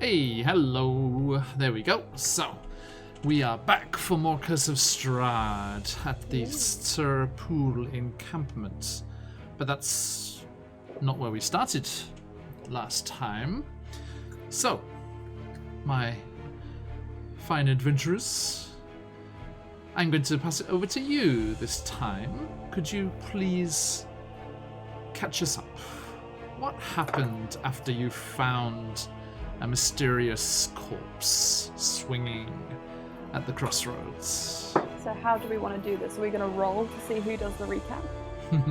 Hey, hello. There we go. So, we are back for more Curse of Strahd at the Sir Pool encampment. But that's not where we started last time. So, my fine adventurers, I'm going to pass it over to you this time. Could you please catch us up? What happened after you found a mysterious corpse swinging at the crossroads? So how do we want to do this? Are we going to roll to see who does the recap?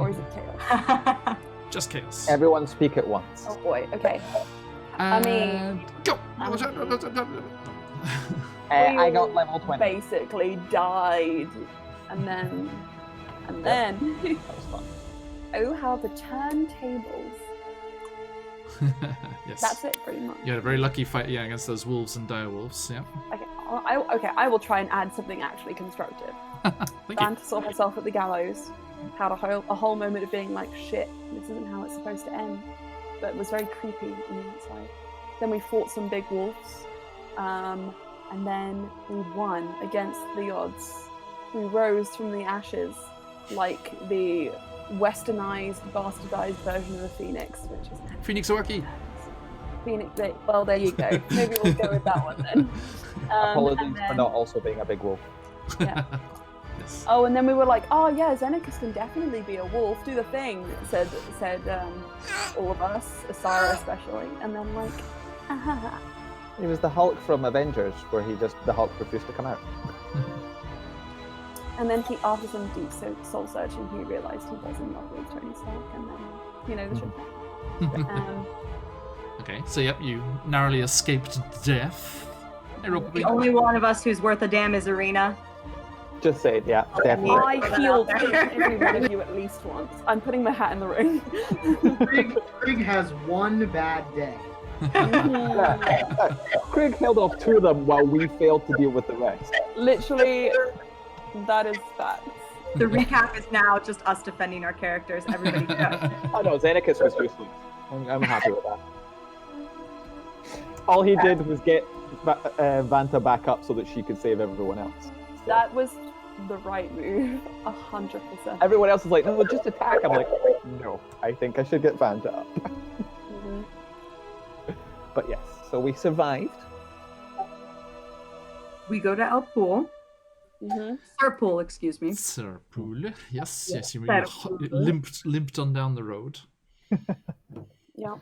Or is it chaos? Just chaos. Everyone speak at once. Oh boy, okay. And I mean... go! I got level 20. Basically died. And then... That was fun. Oh, how the turntables. Yes. That's it, pretty much. You had a very lucky fight, against those wolves and direwolves, yeah. Okay, I will try and add something actually constructive. Thank Van you. saw herself at the gallows, had a whole moment of being like, shit, this isn't how it's supposed to end. But it was very creepy on the outside. Then we fought some big wolves, and then we won against the odds. We rose from the ashes like the westernized, bastardized version of a phoenix, which is Phoenix Orky. Phoenix. Well, there you go. Maybe we'll go with that one then. Apologies for not also being a big wolf. Yeah. Yes. Oh, and then we were like, oh yeah, Xenacus can definitely be a wolf. Do the thing, said all of us, Asara especially. And then like, He was the Hulk from Avengers, where the Hulk refused to come out. And then after some deep soul searching, he realised he was in love with Tony Stark, and then, the shit. Okay, so yep, you narrowly escaped death. The only one of us who's worth a damn is Arena. Just say it, yeah, definitely. I healed every one of you at least once. I'm putting my hat in the ring. Craig has one bad day. Craig held off 2 of them while we failed to deal with the rest. Literally, that is facts. The recap is now just us defending our characters. Everybody go. Oh no, Xenacus was useless. I'm happy with that. All he did was get Vanta back up so that she could save everyone else. So That was the right move, 100%. everyone else is like, no, just attack. I'm like, no, I think I should get Vanta up. Mhm. But yes, so we survived. We go to El Pool. Mhm. Sir Pool, excuse me. Sir Pool. Yes, you Sir Pool. limped on down the road. Yeah.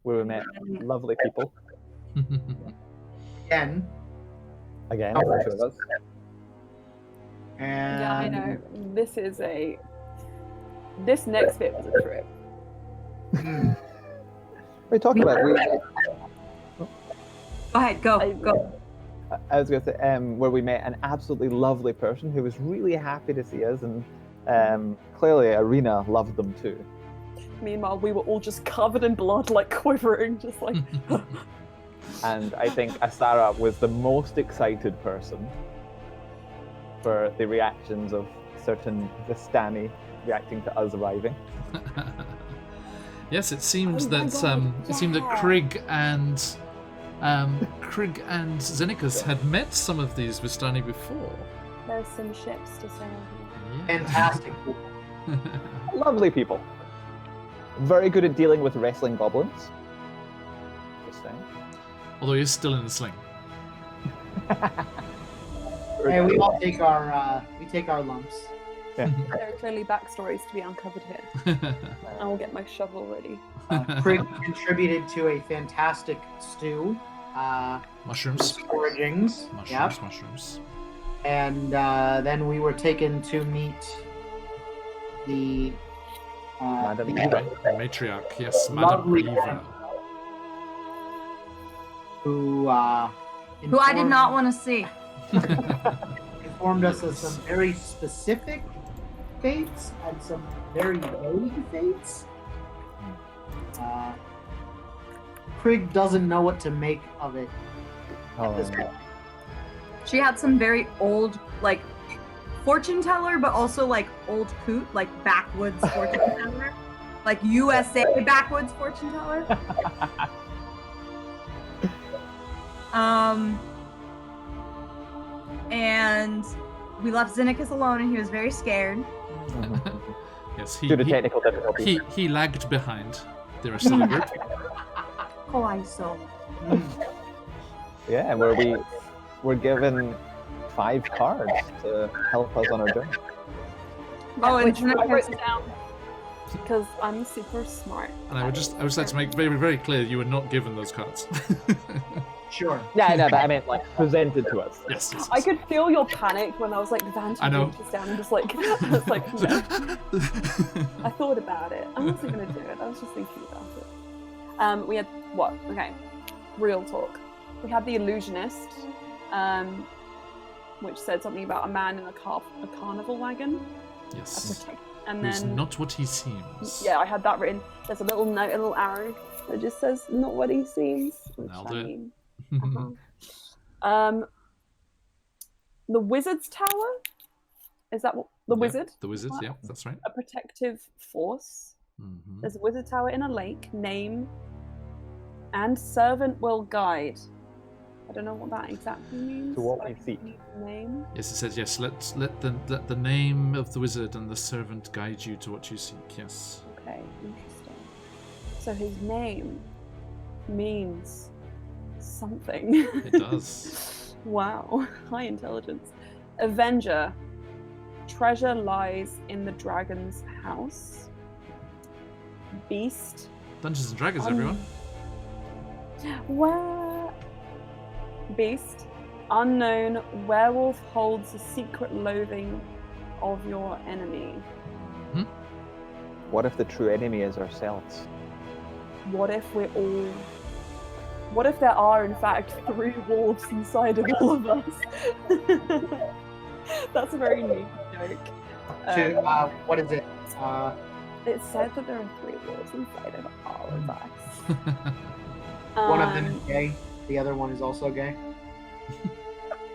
Where we met lovely people. Again. Again, Oh, the 2 of us. And Yeah, I know. This next bit was a trip. We're talking about. Go ahead, go. I was going to say, where we met an absolutely lovely person who was really happy to see us, and clearly Arena loved them too. Meanwhile, we were all just covered in blood, like quivering, just like. And I think Asara was the most excited person for the reactions of certain Vistani reacting to us arriving. Yes, it seems Oh my that God, it seemed that yeah. Krigg and Xenacus had met some of these Vistani before. There's some ships to sail. Yeah. fantastic. Lovely people. Very good at dealing with wrestling goblins. Just saying. Although he's still in the sling. And we all take our lumps. Yeah. There are clearly backstories to be uncovered here. I will get my shovel ready. Craig contributed to a fantastic stew. Mushrooms. Foragings. Yep. Mushrooms. And then we were taken to meet the Madam the- Eva. The matriarch, yes, Madame Lovely Eva. who Who I did not want to see. informed us of some very specific fates and some very vague fates. Craig doesn't know what to make of it at this point. She had some very old, like, fortune teller, but also like old coot, like backwoods fortune teller, like USA backwoods fortune teller. And we left Xenicus alone, and he was very scared. Yes, Due to technical difficulties. he lagged behind the rest of the group. Oh, I so. Yeah, where we were given 5 cards to help us on our journey. Oh, and which I Xenicus- wrote down because I'm super smart. And I would like to make very, very clear you were not given those cards. Sure. Yeah, I know, but I meant like presented to us. Yes. I could feel your panic when I was like, Vantage I know. this down and just like, I was like, no. I thought about it. I wasn't gonna do it. I was just thinking about it. We had what? Okay, real talk. We had the illusionist, which said something about a man in a carnival wagon. Yes. And Who's then not what he seems. yeah, I had that written. There's a little note, a little arrow that just says "not what he seems." Which Nailed I it. mean, the wizard's tower. Is that what the Yeah, wizard? The wizard, yeah, that's right. A protective force. Mm-hmm. There's a wizard tower in a lake. Name and servant will guide. I don't know what that exactly means. To what but we I seek. need the name. Yes, it says yes. Let the name of the wizard and the servant guide you to what you seek. Yes. Okay, interesting. So his name means something. It does. Wow, high intelligence. Avenger. Treasure lies in the dragon's house. Beast. Dungeons and Dragons, everyone. Where? Beast. Unknown. Werewolf holds a secret loathing of your enemy. What if the true enemy is ourselves? What if we're all... What if there are, in fact, 3 wolves inside of all of us? That's a very neat joke. What is it? It said that there are 3 wolves inside of all of us. One of them is gay. The other one is also gay.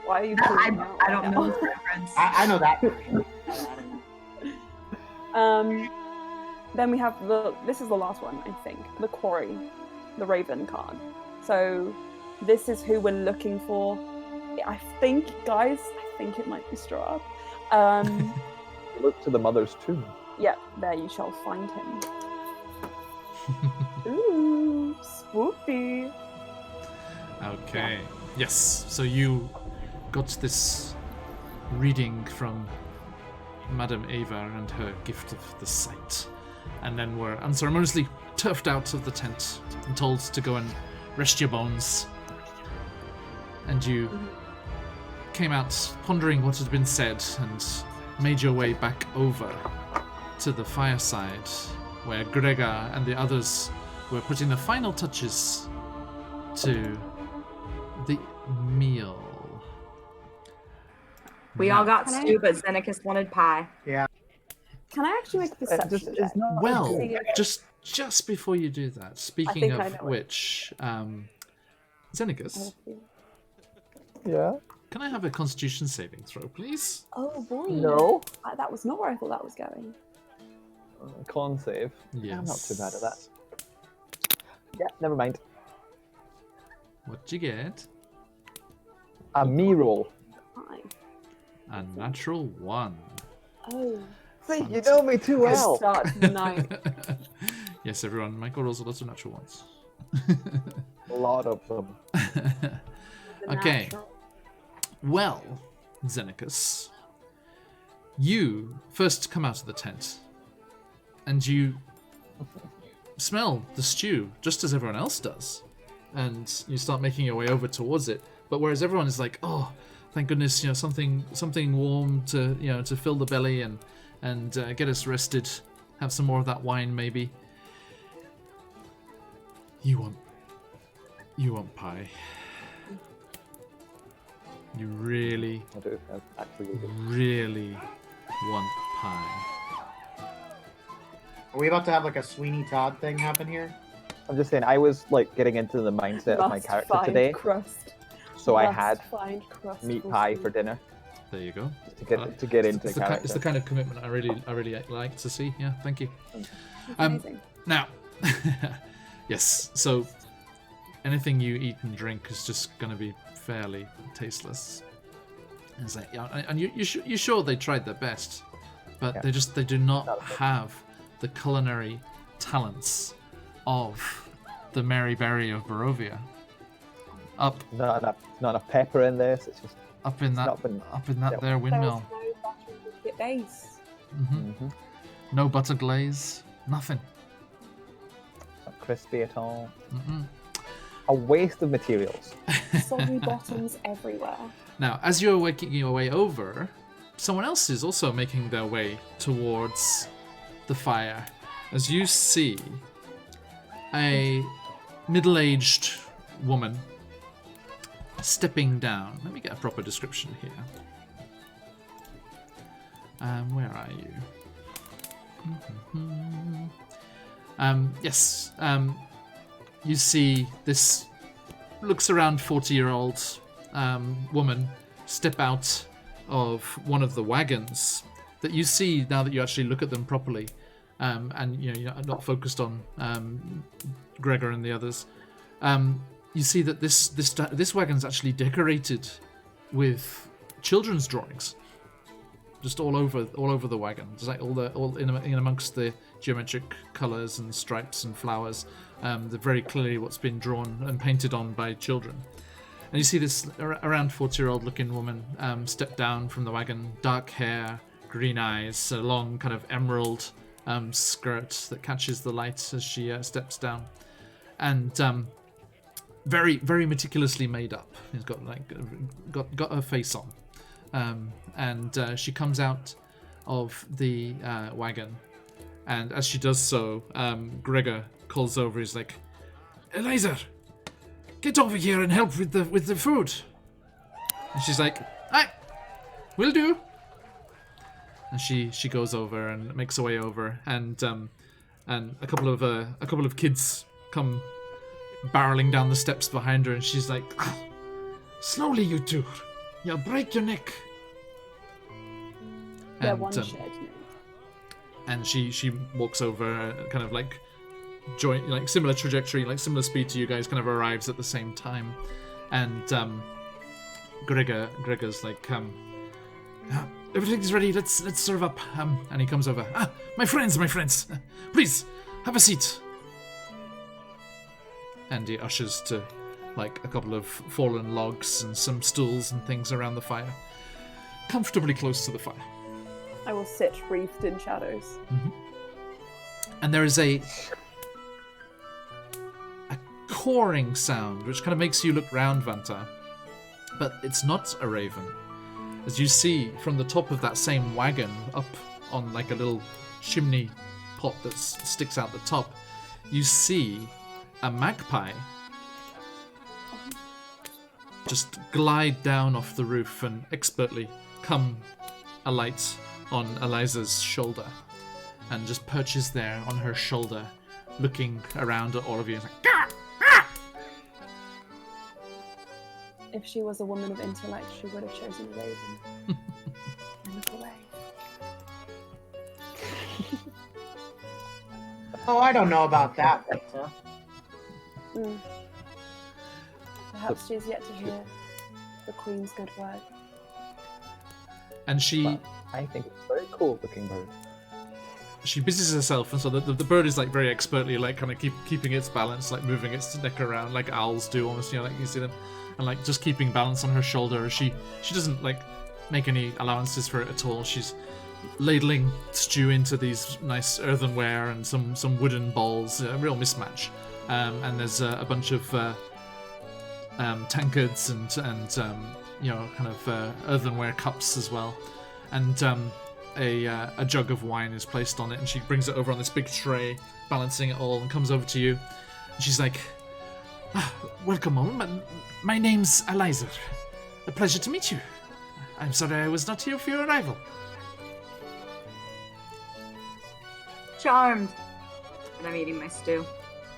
Why are you I calling out right don't now? know this reference. I know that. Then we have this is the last one, I think. The quarry, the Raven card. So this is who we're looking for. I think, guys, it might be Strahd. Look to the mother's tomb. Yeah, there you shall find him. Ooh, spooky. Okay. Yes. So you got this reading from Madame Ava and her gift of the sight, and then were unceremoniously turfed out of the tent and told to go and rest your bones. And you came out pondering what had been said and made your way back over to the fireside where Gregor and the others were putting the final touches to the meal. We all got stew, but Xenicus wanted pie. Can I actually make a perception check? Well, See if- just before you do that, speaking think I of know it. which, Xenicus, Yeah. can I have a Constitution saving throw, please? Oh boy. No. That was not where I thought that was going. Con save. Yes. I'm not too bad at that. Yeah, never mind. What'd you get? A me roll. Hi. A natural 1. Oh. See, you know me too Good well. start to the night. Yes, everyone. Michael rolls a lot of natural ones. A lot of them. The Okay. natural. Well, Xenicus, you first come out of the tent, and you smell the stew just as everyone else does, and you start making your way over towards it. But whereas everyone is like, "Oh, thank goodness, something warm to to fill the belly and get us rested, have some more of that wine maybe." You want pie. You really, I do. I actually do. really want pie. Are we about to have like a Sweeney Todd thing happen here? I'm just saying, I was like getting into the mindset of my Must character find today, crust. so I Must had find crust meat for pie food. for dinner There you go. just to get into It's the, character. it's the kind of commitment I really like to see. Yeah, thank you. It's Um, amazing. Now, yes. So anything you eat and drink is just going to be fairly tasteless. And it's like, yeah, and you're sure they tried their best, but Yeah. they do not have the culinary talents of the Mary Berry of Barovia. Not enough pepper in this. It's just Up in that not been- there There was windmill. no butter and biscuit base. Hmm. No butter glaze, nothing. not crispy at all. Mm-mm. A waste of materials. Soggy bottoms everywhere. Now, as you're making your way over, someone else is also making their way towards the fire. As you see a middle-aged woman stepping down. Let me get a proper description here. Where are you? Yes. You see this looks around 40-year-old woman step out of one of the wagons that you see now that you actually look at them properly, and you're not focused on Gregor and the others. You see that this wagon's actually decorated with children's drawings, just all over the wagon. Just like all in amongst the geometric colours and stripes and flowers. They're very clearly what's been drawn and painted on by children. And you see this around 40-year-old looking woman step down from the wagon, dark hair, green eyes, a long kind of emerald skirt that catches the light as she steps down, and very, very meticulously made up. She's got her face on, and she comes out of the wagon, and as she does so, Gregor calls over. He's like, "Eliza, get over here and help with the food." And she's like, "Aye, will do." And she goes over and makes her way over, and a couple of kids come barreling down the steps behind her, and she's like, "Ah, slowly, you two, you'll break your neck." Yeah, And, one shared note. and she walks over, kind of like similar trajectory, like similar speed to you guys, kind of arrives at the same time, and Gregor's like, "Everything's ready. Let's serve up." And he comes over. My friends, please have a seat. And he ushers to like a couple of fallen logs and some stools and things around the fire, comfortably close to the fire. I will sit wreathed in shadows. And there is a cawing sound, which kind of makes you look round, Vanta. But it's not a raven. As you see from the top of that same wagon, up on like a little chimney pot that sticks out the top, you see a magpie just glide down off the roof and expertly come alight on Eliza's shoulder, and just perches there on her shoulder, looking around at all of you. And like, "Gah! Ah!" If she was a woman of intellect, she would have chosen a raven. And look away. Oh, I don't know about that, Victor. Perhaps she's yet to hear the Queen's good word. And she But I think it's a very cool looking bird. busies herself, and so the bird is like very expertly like kind of keeping its balance, like moving its neck around like owls do almost, like you see them, and like just keeping balance on her shoulder. She doesn't like make any allowances for it at all. She's ladling stew into these nice earthenware and some wooden bowls, a real mismatch. And there's a bunch of tankards and kind of earthenware cups as well, and a jug of wine is placed on it, and she brings it over on this big tray, balancing it all, and comes over to you. And she's like, "Welcome home. My name's Eliza. A pleasure to meet you. I'm sorry I was not here for your arrival." Charmed. And I'm eating my stew.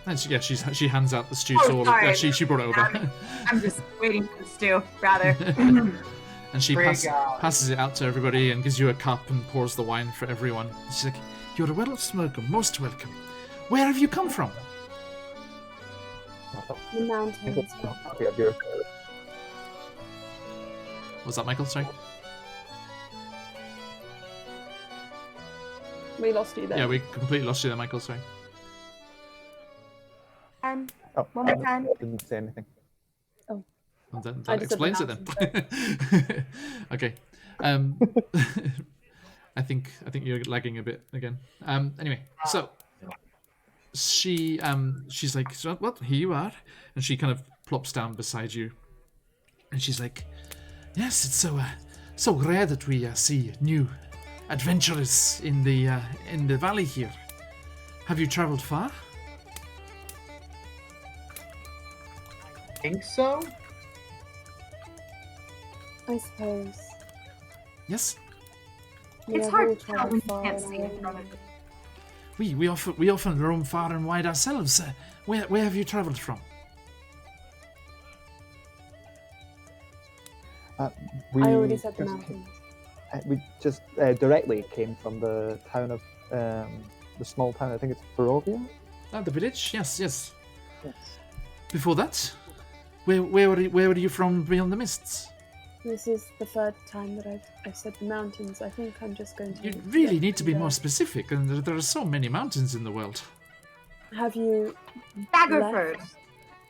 And she hands out the stew Oh, to all sorry. of she brought it over. I'm just waiting for the stew, rather. And she Brig out. passes it out to everybody and gives you a cup and pours the wine for everyone. She's like, "You're welcome, most welcome. Where have you come from?" The mountains. Copy of your. Was that Michael? Sorry. We lost you there. Yeah, we completely lost you there, Michael. Sorry. One Oh, more time. Didn't say anything. Well, that I just said the explains it then. Okay. I think you're lagging a bit again. Anyway, so she's like, so, well, here you are, and she kind of plops down beside you, and she's like, yes, it's so rare that we see new adventurers in the valley here. Have you travelled far? Think so? I suppose. Yes. We It's have hard all to tell when you travelled can't far see and in front of you. We often roam far and wide ourselves. Where have you travelled from? We I already said the just- mountains. We just directly came from the town of the small town. I think it's Barovia. Ah, the village. Yes. Yes. Before that, where were you from beyond the mists? This is the third time that I've said the mountains. I think I'm just going to. You really get need to be the- more specific, and there are so many mountains in the world. Have you Daggerford. left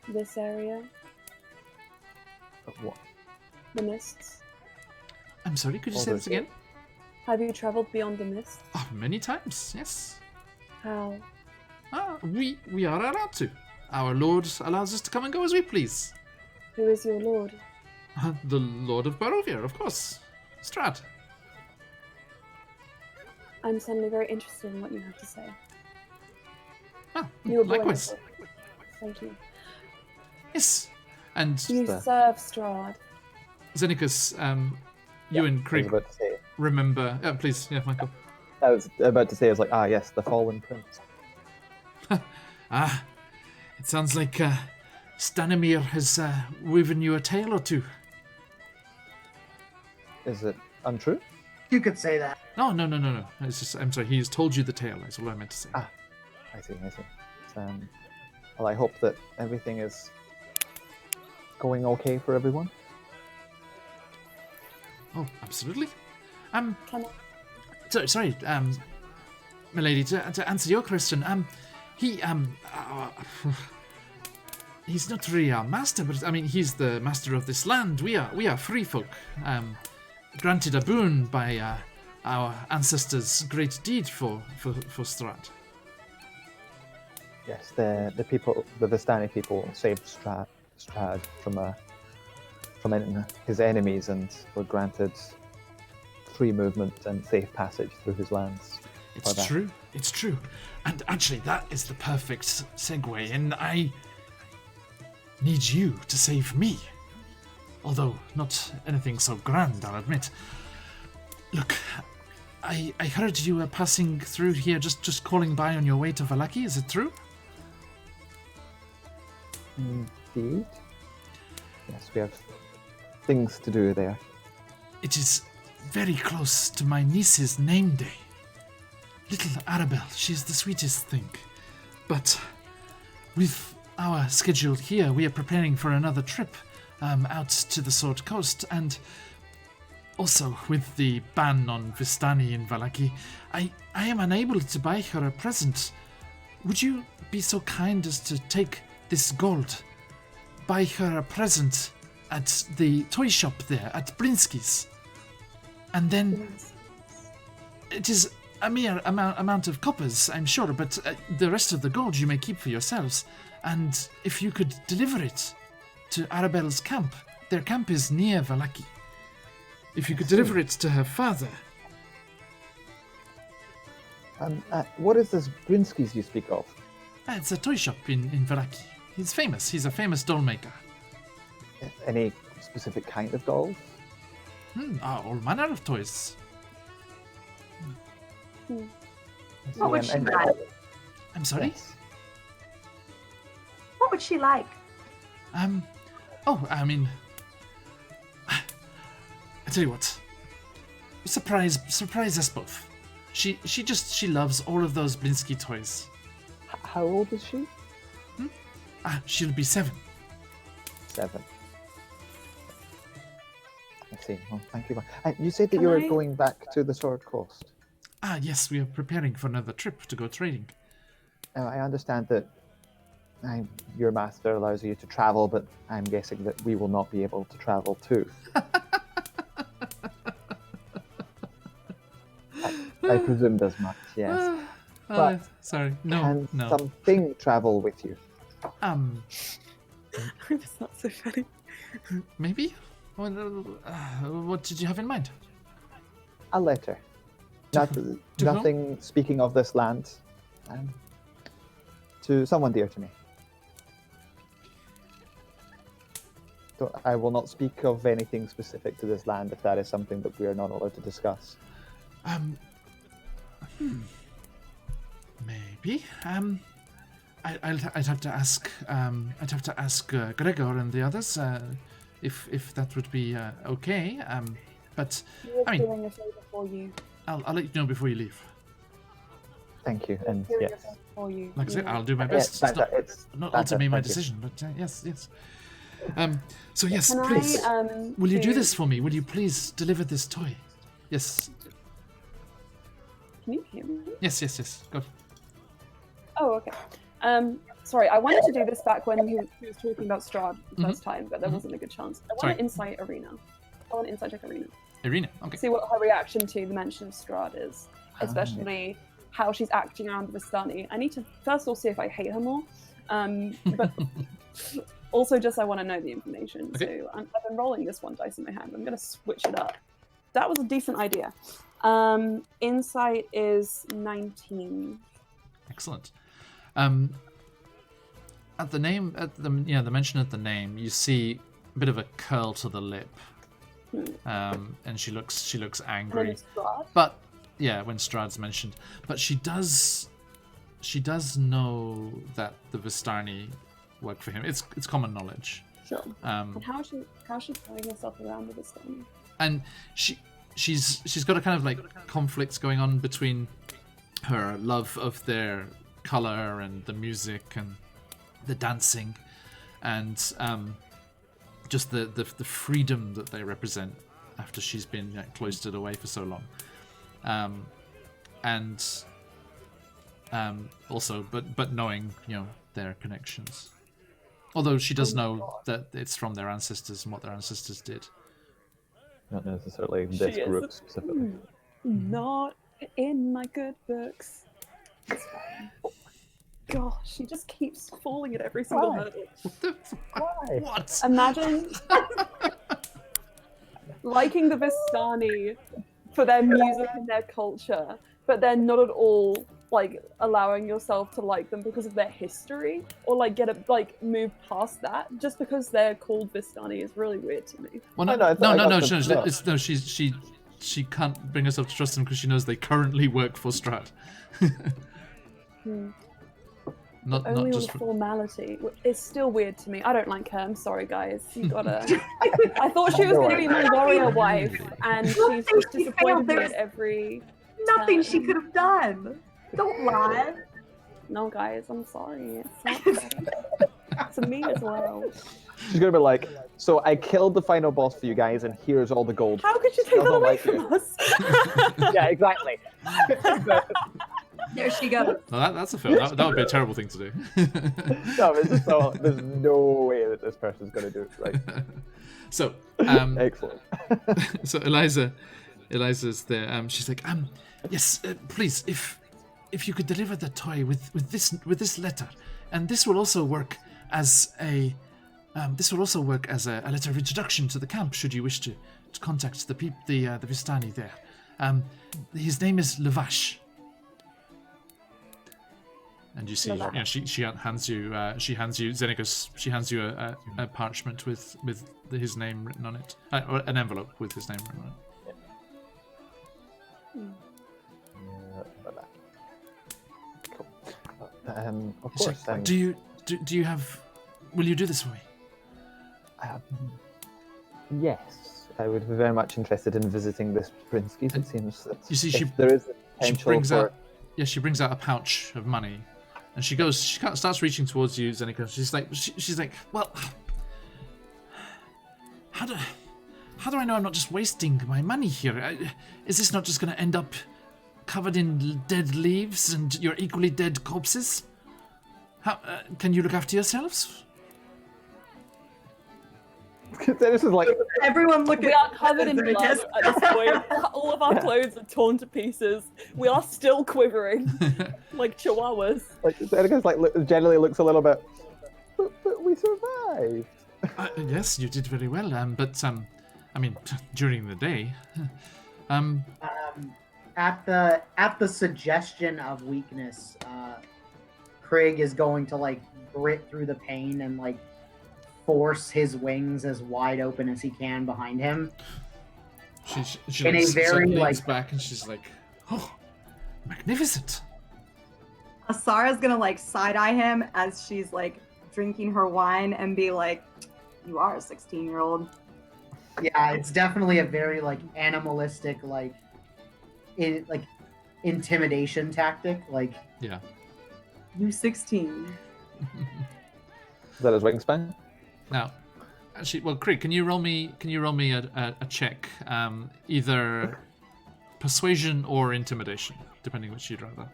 this area? What? The mists? I'm sorry, could you Oh, say this there's- again? Have you travelled beyond the mists? Oh, many times, yes. How? We are allowed to. Our Lord allows us to come and go as we please. Who is your lord? The Lord of Barovia, of course. Strahd. I'm suddenly very interested in what you have to say. Ah, You were born likewise. here. Thank you. Yes. And You the- serve Strahd. Xenicus, you and I was Krieg about to say. remember... please, yeah, Michael. I was about to say. I was like, yes, the fallen prince. It sounds like Stanimir has woven you a tale or two. Is it untrue? You could say that. No. It's just, I'm sorry, he has told you the tale, that's all I meant to say. I see. It's, well, I hope that everything is going okay for everyone. Oh, absolutely. Can I? Sorry, milady, to answer your question, he's not really our master, but I mean, he's the master of this land. We are free folk, granted a boon by our ancestors' great deed for Strahd. Yes, the people, the Vistani people, saved Strahd from his enemies and were granted free movement and safe passage through his lands. It's that. true. It's true. And actually, that is the perfect segue. And I need you to save me. Although, not anything so grand, I'll admit. Look, I heard you were passing through here, just calling by on your way to Vallaki. Is it true? Indeed. Yes, we have things to do there. It is very close to my niece's name day. Little Arabelle, she's the sweetest thing. But with our schedule here, we are preparing for another trip out to the Sword Coast, and also with the ban on Vistani in Vallaki, I am unable to buy her a present. Would you be so kind as to take this gold, buy her a present at the toy shop there at Blinsky's, and then it is a mere amount of coppers, I'm sure, but the rest of the gold you may keep for yourselves. And if you could deliver it to Arabelle's camp, their camp is near Vallaki. If you could deliver it to her father. What is this Brinsky's you speak of? It's a toy shop in Vallaki. He's famous. He's a famous doll maker. Any specific kind of dolls? All manner of toys. What would she like? I'm sorry? Yes. What would she like? I mean, I tell you what. Surprise us both. She loves all of those Blinsky toys. How old is she? She'll be 7. 7. I see. Well, thank you. You said that Can you were I- going back to the Sword Coast. Yes, we are preparing for another trip to go trading. Now, I understand that your master allows you to travel, but I'm guessing that we will not be able to travel too. I presumed as much, yes. But sorry, no, Can no. something travel with you? It's not so funny. Maybe. What did you have in mind? A letter. To whom? Nothing speaking of this land. To someone dear to me. I will not speak of anything specific to this land if that is something that we are not allowed to discuss. Maybe. I'd have to ask. I'd have to ask Gregor and the others if that would be okay. But He was I mean, doing a favor for you. I'll let you know before you leave. Thank you, and Doing a yes. favor for you. Like I said, Yeah. I'll do my Yeah, best. it's Not better, ultimately my thank you. decision, but yes. So yes, Can please. I, Will you do do- this for me? Will you please deliver this toy? Yes. Can you hear me? Yes. Go. Oh, okay. Sorry, I wanted to do this back when he was talking about Strahd the first time, but there wasn't a good chance. I want Sorry. an insight arena. I want an insight check arena. Arena. Okay. See what her reaction to the mention of Strahd is, especially how she's acting around Vistani. I need to first of all see if I hate her more, but also just I want to know the information. Okay. So I've been rolling this one dice in my hand. I'm going to switch it up. That was a decent idea. Insight is 19. Excellent. At the mention of the name, you see a bit of a curl to the lip, and she looks And then angry. it's Strahd. But yeah, when Strahd's mentioned, but she does know that the Vistani work for him. It's common knowledge. Sure. And how's she throwing herself around with Vistani? And she's got a kind of like conflict going on between her love of their color and the music and the dancing and just the freedom that they represent after she's been cloistered away for so long, and also but knowing their connections, although she does know that it's from their ancestors and what their ancestors did. Not necessarily this is. group specifically. Not in my good books. It's fine. Gosh, she just keeps falling at every single Why? hurdle. Why? What? Imagine liking the Vistani for their music and their culture, but then not at all like allowing yourself to like them because of their history, or like move past that just because they're called Vistani is really weird to me. Well, I no, know, I got the- she can't bring herself to trust them because she knows they currently work for Strahd. Not Only just on for, formality, which is still weird to me. I don't like her. I'm sorry, guys. You gotta. I thought she was gonna be my warrior wife, and she's Nothing just she disappointed failed. me There's at every. Nothing turn. she could have done. Don't lie. No, guys, I'm sorry. It's not fair. To me as well. She's gonna be like, so I killed the final boss for you guys, and here's all the gold. How could you take Still that don't away like you. from us? Yeah, exactly. There she goes. no, that's a fail. That would be a terrible thing to do. No, it's just so, there's no way that this person's gonna do it right. So, Excellent. so Eliza's there. She's like, yes, please, if you could deliver the toy with this letter, and this will also work as a letter of introduction to the camp. Should you wish to contact the Vistani there, his name is Lavash. And you see, she hands you Xenagos. She hands you a parchment with his name written on it, or an envelope with his name written on it. Cool. Of She's course. like, do you have? Will you do this for me? Yes, I would be very much interested in visiting this Prinsky's. It seems that You see, if there is the She potential brings for out, she brings out a pouch of money, And she starts reaching towards you, Zenica. She's like, well, how do I know I'm not just wasting my money here? Is this not just going to end up covered in dead leaves and your equally dead corpses? How can you look after yourselves? This is like Everyone look We at are covered in blood Yes. at this point. All of our clothes are torn to pieces. We are still quivering like chihuahuas. Zenica's generally looks a little bit. But we survived. Yes, you did very well. But I mean, during the day. At the suggestion of weakness, Craig is going to like grit through the pain and like force his wings as wide open as he can behind him. She In a very, leans like- back and she's like, oh, magnificent. Asara's gonna like side eye him as she's like drinking her wine and be like, "You are a 16-year-old." Yeah, it's definitely a very like animalistic intimidation tactic. Like, Yeah. You 16. Is that his wingspan? Now, actually, well, Krieg, can you roll me a check, either persuasion or intimidation, depending which you'd rather.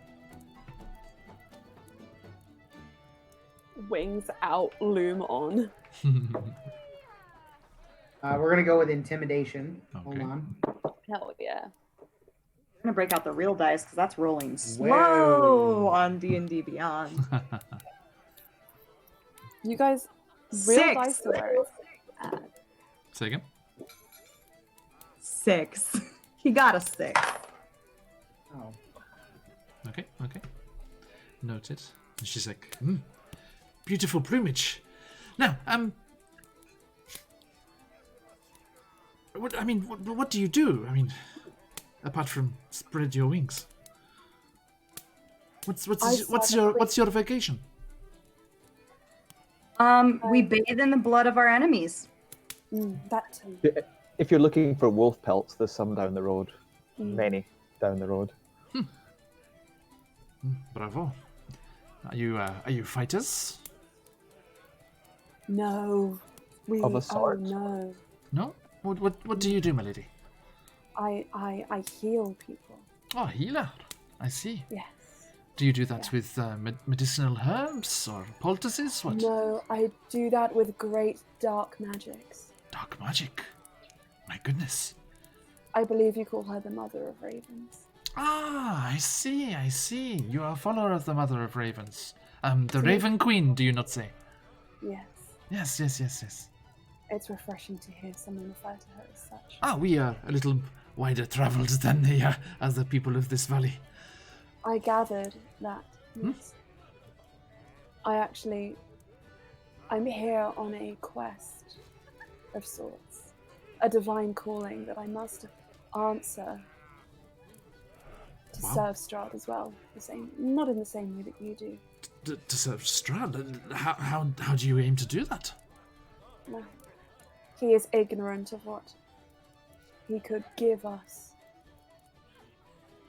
Wings out, loom on. we're gonna go with intimidation. Hold Okay. on. Hell yeah. I'm gonna break out the real dice because that's rolling slow Whoa. on D&D Beyond. You guys, real 6. dice are where it's at. Say again. 6. He got a 6. Oh. Okay. Noted. And she's like, beautiful plumage. Now, what do you do? I mean, apart from spread your wings. What's your vacation? We bathe in the blood of our enemies. That too. If you're looking for wolf pelts, there's some down the road. Mm. Many down the road. Bravo. Are you fighters? No. We Of a sort. Oh no. No. What do you do, my lady? I heal people. Oh, healer. I see. Yes. Do you do that Yeah. with medicinal herbs or poultices? What? No, I do that with great dark magics. Dark magic. My goodness. I believe you call her the Mother of Ravens. Ah, I see. You are a follower of the Mother of Ravens. The Raven Queen, do you not say? Yes. Yes. It's refreshing to hear someone refer to her as such. Ah, we are a little wider travelled than the other people of this valley. I gathered that. Yes. I'm here on a quest of sorts. A divine calling that I must answer to Wow. serve Strahd as well. Not in the same way that you do. To serve Strahd? How do you aim to do that? No. He is ignorant of what he could give us.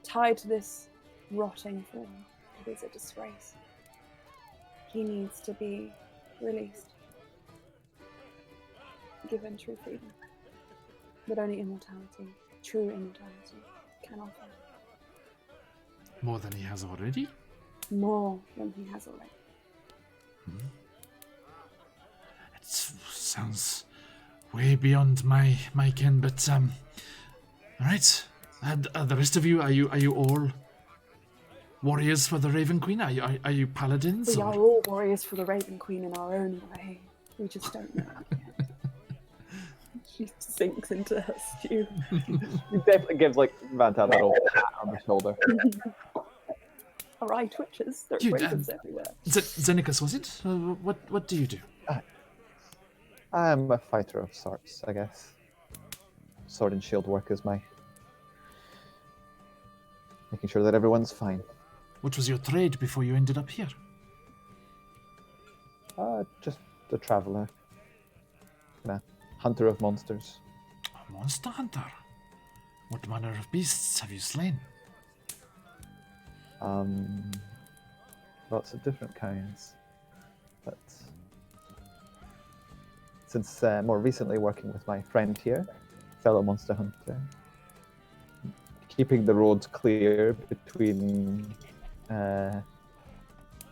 Tied to this rotting form, it is a disgrace. He needs to be released. Given true freedom. But only immortality, true immortality, can offer. More than he has already? More than he has already. It sounds way beyond my ken, but all right. And the rest of you, are you all warriors for the Raven Queen? Are you paladins? We or- are all warriors for the Raven Queen in our own way. We just don't know it yet. She sinks into her stew. He definitely gives Vanta a little pat on the shoulder. Our eye twitches. There are You, ravens everywhere. Zenicus, was it? What do you do? I'm a fighter of sorts, I guess. Sword and shield work is my making sure that everyone's fine. What was your trade before you ended up here? Just a traveler. Hunter of monsters. A monster hunter. What manner of beasts have you slain? lots of different kinds. But since more recently working with my friend here, fellow monster hunter, keeping the roads clear between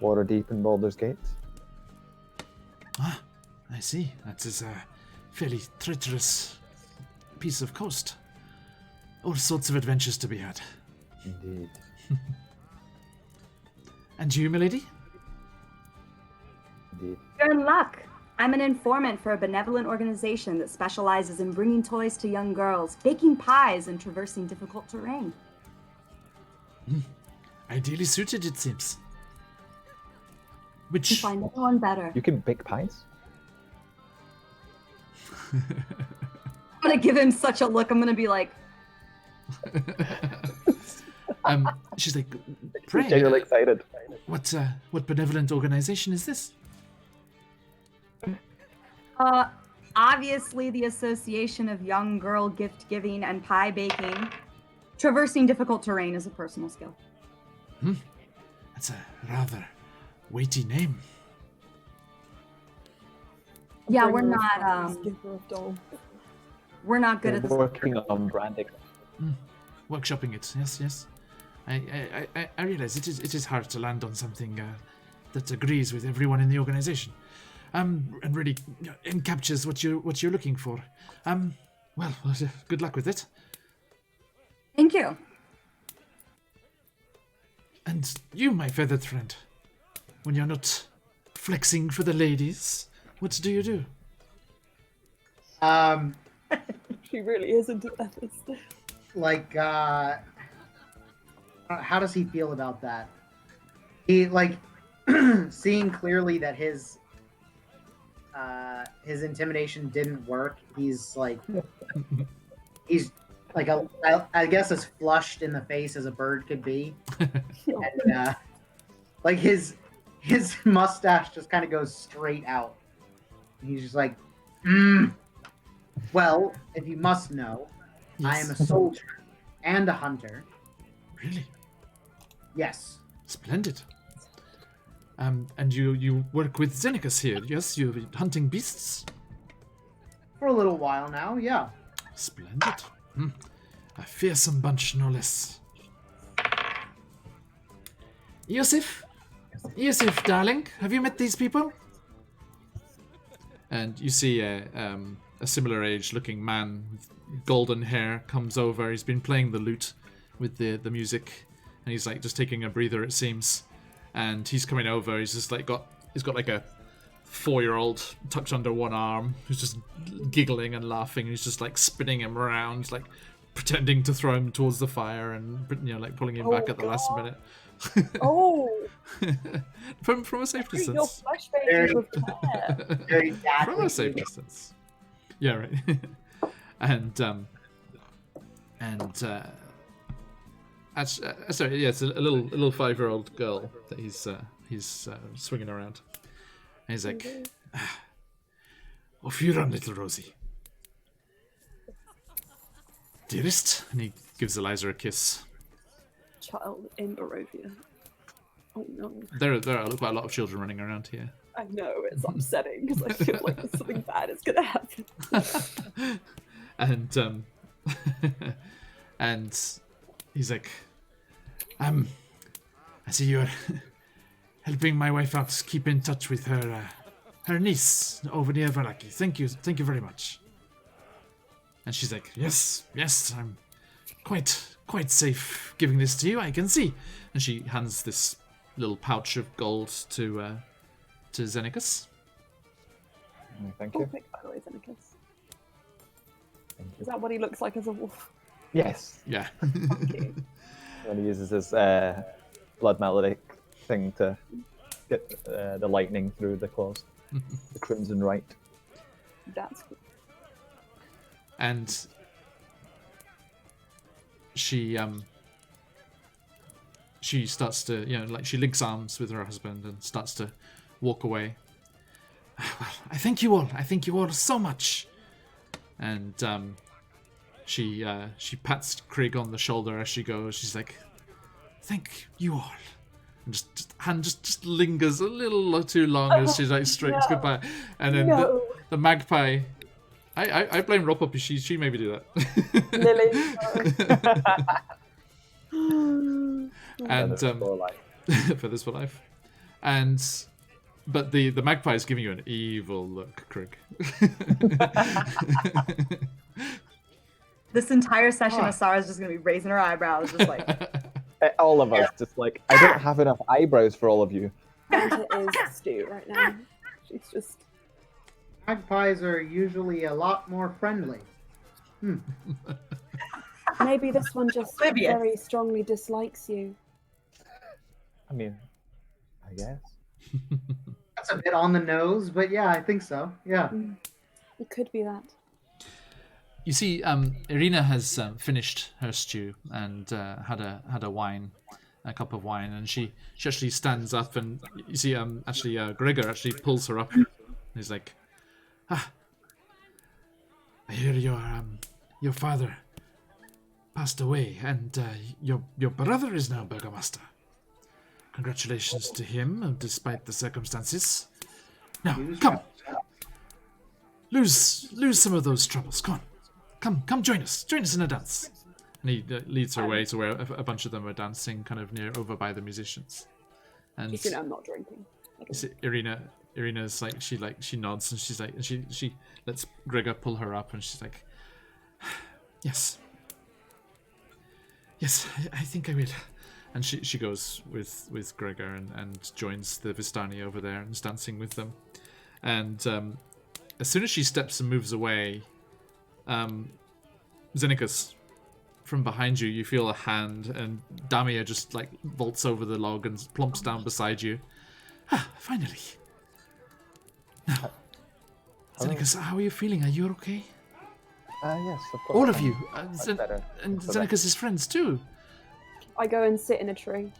Waterdeep and Baldur's Gate. Ah, I see. That is a fairly treacherous piece of coast. All sorts of adventures to be had. Indeed. And you, milady? Indeed. You're in luck. I'm an informant for a benevolent organization that specializes in bringing toys to young girls, baking pies, and traversing difficult terrain. Ideally suited, it seems. You Which... find no one better. You can bake pies? I'm gonna give him such a look. I'm gonna be like, she's like, pray, Genuinely excited. what benevolent organization is this? obviously the Association of Young Girl Gift Giving and Pie Baking. Traversing difficult terrain is a personal skill. That's a rather weighty name. Yeah, we're Bringer of not pies, giver of doll. we're not good We're at this. working on branding. Workshopping it, yes. I realize it is hard to land on something that agrees with everyone in the organization, and really encaptures what you're looking for. Well, good luck with it. Thank you. And you, my feathered friend, when you're not flexing for the ladies, what do you do? She really is into feathers. Like, how does he feel about that? He, like, seeing clearly that his intimidation didn't work, he's like, I guess as flushed in the face as a bird could be. And, like, his mustache just kind of goes straight out. He's just like, well, if you must know, I am a soldier and a hunter. Really? Yes. Splendid. And you work with Xenicus here, yes? You're hunting beasts? For a little while now, yeah. Splendid. A fearsome bunch, no less. Yusuf, darling, have you met these people? And you see a similar age-looking man with golden hair comes over. He's been playing the lute with the music, and he's like just taking a breather, it seems. And he's coming over. He's just like he's got like a 4-year-old tucked under one arm who's just giggling and laughing. And he's just like spinning him around, like pretending to throw him towards the fire, and like pulling him back at the last minute. Oh! from a safe Your distance. flesh babies with hair. Very From a safe distance. Yeah, right. Sorry, yeah, it's a little 5-year-old girl that he's swinging around. And he's like, off you run, little Rosie. Dearest, and he gives Eliza a kiss. Child in Barovia. Oh no. There are quite a lot of children running around here. I know, it's upsetting because I feel like something bad is gonna happen. And and he's like, I see you're helping my wife out keep in touch with her niece over near Valaki. Thank you very much. And she's like, yes, I'm quite safe giving this to you, I can see. And she hands this little pouch of gold to Xenicus. Thank Oh, you. quick, by the way, Xenicus. Thank Is you. that what he looks like as a wolf? Yes. Yeah. Okay. And he uses his blood melodic thing to get the lightning through the claws. The crimson right. That's cool. And she starts to, she links arms with her husband and starts to walk away. Well, I thank you all so much. And she pats Krieg on the shoulder as she goes. She's like, thank you all. And hand just lingers a little too long as she like strings no. goodbye. And then No. the magpie. I blame Ropopi. She made me do that. Lily. And For life. feathers for life. But the magpie is giving you an evil look, Krieg. This entire session, Asara's just gonna be raising her eyebrows, just like. All of us, just like, I don't have enough eyebrows for all of you. Santa is Stu right now. She's just. Magpies are usually a lot more friendly. Maybe this one just Oblivious. very strongly dislikes you. I mean, I guess. That's a bit on the nose, but yeah, I think so. Yeah. It could be that. You see, Irina has finished her stew and had a wine, a cup of wine, and she actually stands up, and you see, Gregor actually pulls her up. He's like, I hear your father passed away, and your brother is now Burgomaster. Congratulations to him, despite the circumstances. Now, come, lose some of those troubles. Come on. Come, join us in a dance. And he leads her away to where a bunch of them are dancing, kind of near over by the musicians. And You know I'm not drinking. you see Irina's like she nods and she's like, and she lets Gregor pull her up, and she's like, yes, I think I will. And she goes with Gregor and joins the Vistani over there and is dancing with them. And as soon as she steps and moves away, Xenicus, from behind you feel a hand, and Damia just like vaults over the log and plumps down beside you. Finally. Now, Xenicus, how are you feeling? Are you okay? Yes, of course. All of you, better. and So that- Xenicus' friends too. I go and sit in a tree.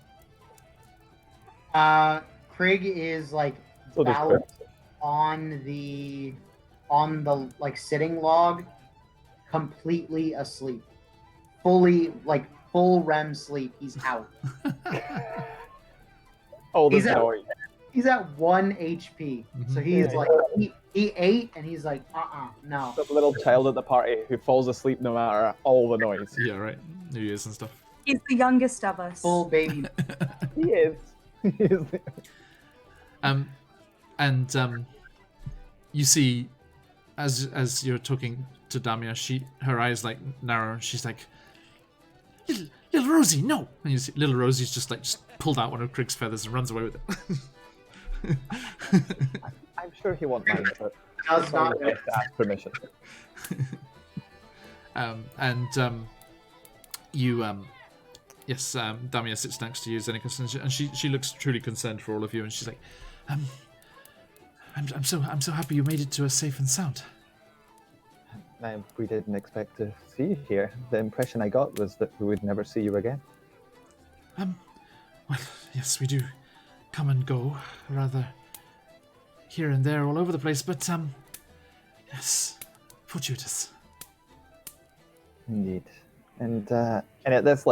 Krieg is like So does out Chris. on the like sitting log, completely asleep, fully like full REM sleep. He's out. Oh, the He's out. noise. He's at 1 HP, so he's like he ate and he's like no. The little child at the party who falls asleep no matter all the noise. Yeah, right. New Year's and stuff. He's the youngest of us. Full baby. He is. He is. You see, as you're talking to Damia, her eyes like narrow, and she's like, little Rosie, no! And you see little Rosie's just pulled out one of Krieg's feathers and runs away with it. I'm sure he won't mind, but Does not. he has to ask permission. Damia sits next to you, Xenicus, and she looks truly concerned for all of you, and she's like, I'm so happy you made it to us safe and sound. We didn't expect to see you here. The impression I got was that we would never see you again. Well, yes, we do come and go, rather here and there, all over the place, but yes, fortuitous. Indeed. And at this,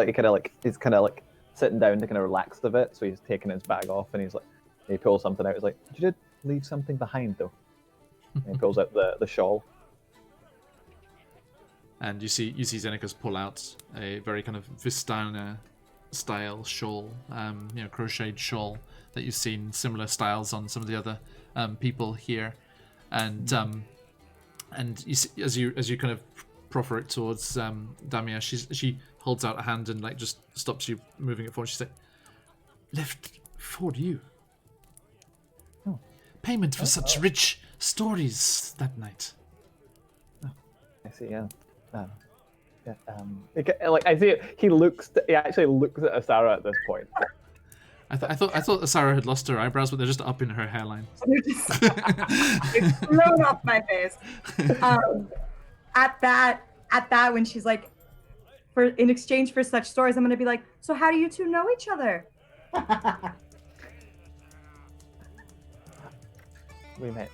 he's kind of sitting down to kind of relax a bit. So he's taking his bag off, and he pulls something out. He's like, "You did leave something behind, though." And he pulls out the shawl. And you see Xenicus pull out a very kind of Vistana style shawl, crocheted shawl that you've seen similar styles on some of the other people here, and you see, as you kind of proffer it towards Damia, she holds out a hand and just stops you moving it forward. She's like, "Left for you. Oh. Payment for such rich stories that night." I see. Yeah. I see. He actually looks at Asara at this point. I thought Sarah had lost her eyebrows, but they're just up in her hairline. They're just blown off my face. At that, when she's like, in exchange for such stories, I'm gonna be like, so how do you two know each other? We met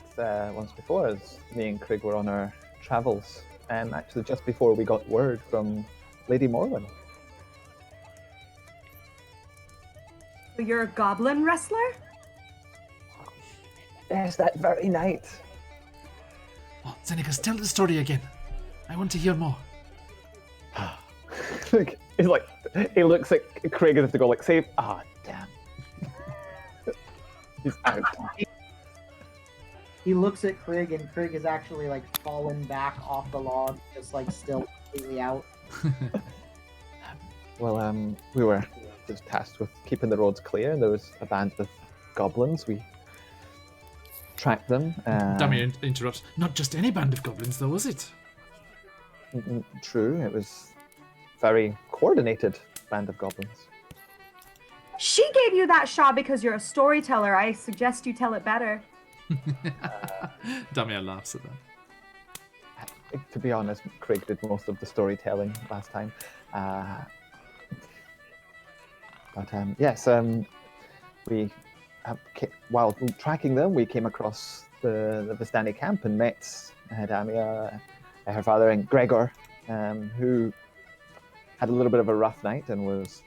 once before as me and Krieg were on our travels, and actually just before we got word from Lady Morwen. So you're a goblin wrestler? Yes, that very night. Oh, Xenacus, tell the story again. I want to hear more. He's like, he looks at Craig as if to go like, save. Ah, damn. He's out. He looks at Krieg, and Krieg is actually like fallen back off the log, just like still completely out. Well, we were just tasked with keeping the roads clear, and there was a band of goblins. We tracked them. Damien interrupts. Not just any band of goblins, though, was it? True, it was very coordinated band of goblins. She gave you that shot because you're a storyteller. I suggest you tell it better. Damien laughs at that. To be honest, Craig did most of the storytelling last time. Yes, we while tracking them, we came across the Vistani camp and met Damia, her father, and Gregor, who had a little bit of a rough night and was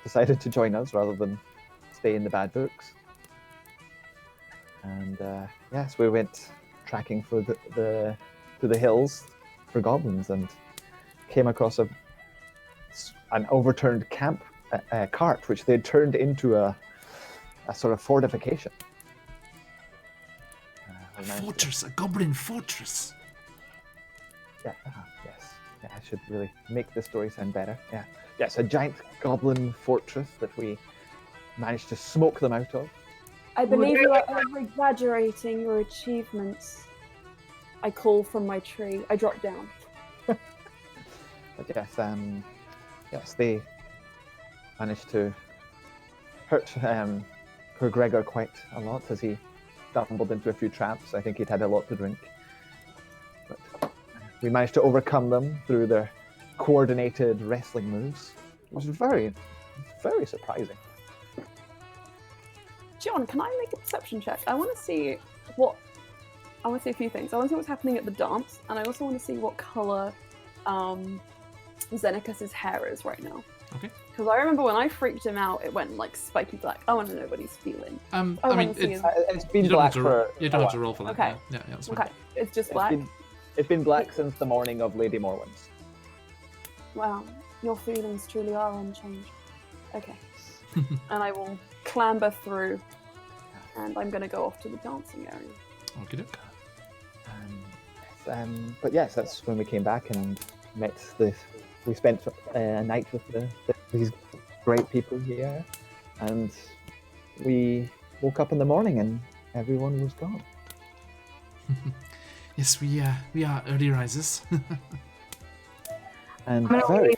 decided to join us rather than stay in the bad books. And yes, we went tracking for to the hills for goblins and came across an overturned camp cart, which they'd turned into a sort of fortification. A fortress, a goblin fortress. Yeah, yes. Yeah, I should really make the story sound better. Yeah. Yes, a giant goblin fortress that we managed to smoke them out of. I believe you are over-exaggerating your achievements. I call from my tree. I drop down. But yes, they managed to hurt poor Gregor quite a lot as he stumbled into a few traps. I think he'd had a lot to drink. But we managed to overcome them through their coordinated wrestling moves. It was very, very surprising. John, can I make a perception check? I want to see a few things. I want to see what's happening at the dance, and I also want to see what color Xenacus's hair is right now. Okay. Because I remember when I freaked him out, it went like spiky black. I want to know what he's feeling. I mean, It's been you don't black have to, for you don't have to roll for that. Okay. Yeah, that's fine. Okay, it's just black. It's been black since the morning of Lady Morwen's. Wow, your feelings truly are unchanged. Okay. And I will clamber through, and I'm going to go off to the dancing area. Okie doke. But yes, that's when we came back and met we spent a night with these great people here, and we woke up in the morning and everyone was gone. Yes, we are early risers. And I'm very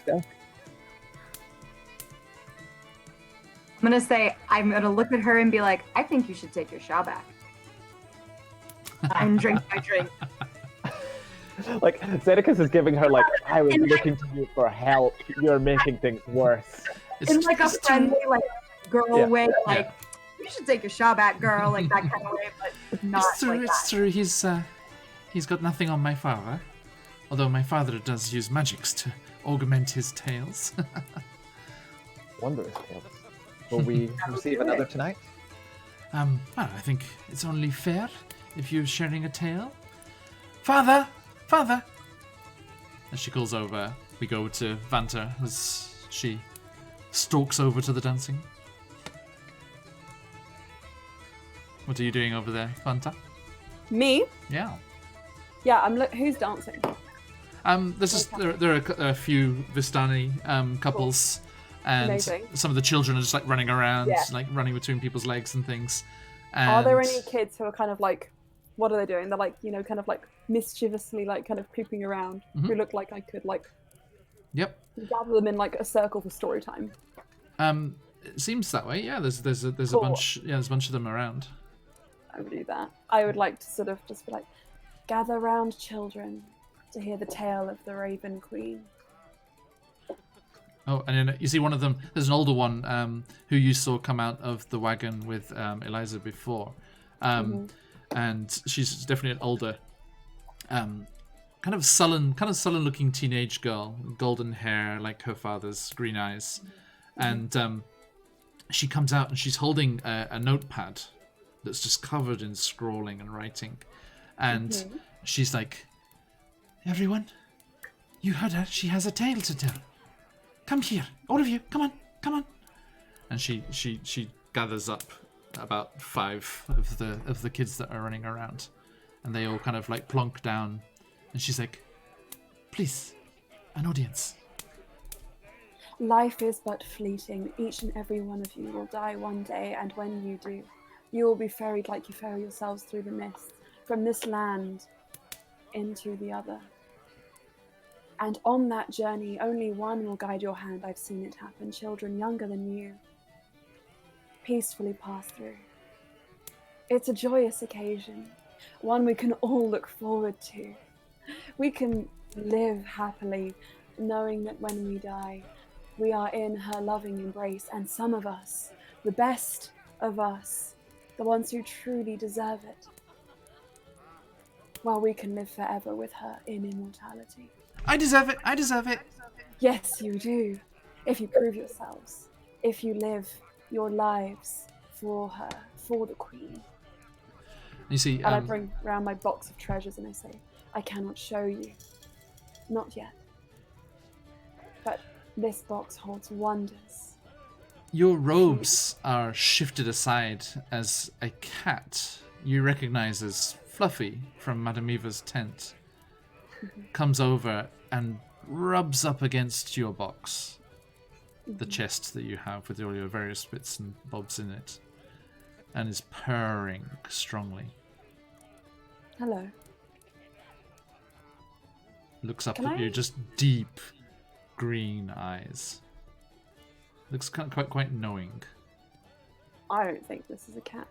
gonna say, I'm gonna look at her and be like, I think you should take your shot back. And drink my drink. like Zedicus is giving her like, I was looking to you for help. You're making things worse. In like a friendly, like girl way, Yeah. like you should take your shot back, girl, like that kind of way, but not It's true. like It's that. true. He's got nothing on my father, although my father does use magics to augment his tales. Wondrous tales. Will we receive another tonight? Well, I think it's only fair if you're sharing a tale. Father! Father! As she calls over, we go to Vanta as she stalks over to the dancing. What are you doing over there, Vanta? Me? Yeah. Yeah, who's dancing? There are a few Vistani couples, and Amazing. some of the children are just like running around, Yeah. like running between people's legs and things. And Are there any kids who are kind of like, what are they doing? They're like, kind of like mischievously, like kind of pooping around, who look like I could like Yep. gather them in like a circle for story time. It seems that way. Yeah. There's a Cool. bunch. Yeah, there's a bunch of them around. I would do that. I would like to sort of just be like, gather round, children, to hear the tale of the Raven Queen. Oh, and then you see one of them. There's an older one who you saw come out of the wagon with Eliza before, and she's definitely an older, kind of sullen-looking teenage girl, golden hair like her father's, green eyes, and she comes out and she's holding a notepad that's just covered in scrawling and writing. And she's like, everyone, you heard her. She has a tale to tell. Come here, all of you. Come on. And she gathers up about 5 of the kids that are running around, and they all kind of like plonk down. And she's like, please, an audience. Life is but fleeting. Each and every one of you will die one day, and when you do, you will be ferried like you ferry yourselves through the mist, from this land into the other. And on that journey, only one will guide your hand. I've seen it happen. Children younger than you peacefully pass through. It's a joyous occasion, one we can all look forward to. We can live happily, knowing that when we die, we are in her loving embrace, and some of us, the best of us, the ones who truly deserve it, well, we can live forever with her in immortality. I deserve it. Yes, you do. If you prove yourselves, if you live your lives for her, for the queen. You see, And I bring round my box of treasures and I say, I cannot show you. Not yet. But this box holds wonders. your robes are shifted aside as a cat you recognize as Fluffy from Madame Eva's tent comes over and rubs up against your box, the chest that you have with all your various bits and bobs in it, and is purring strongly. Hello. Looks up Can at I- you, just deep green eyes. Looks quite knowing. I don't think this is a cat.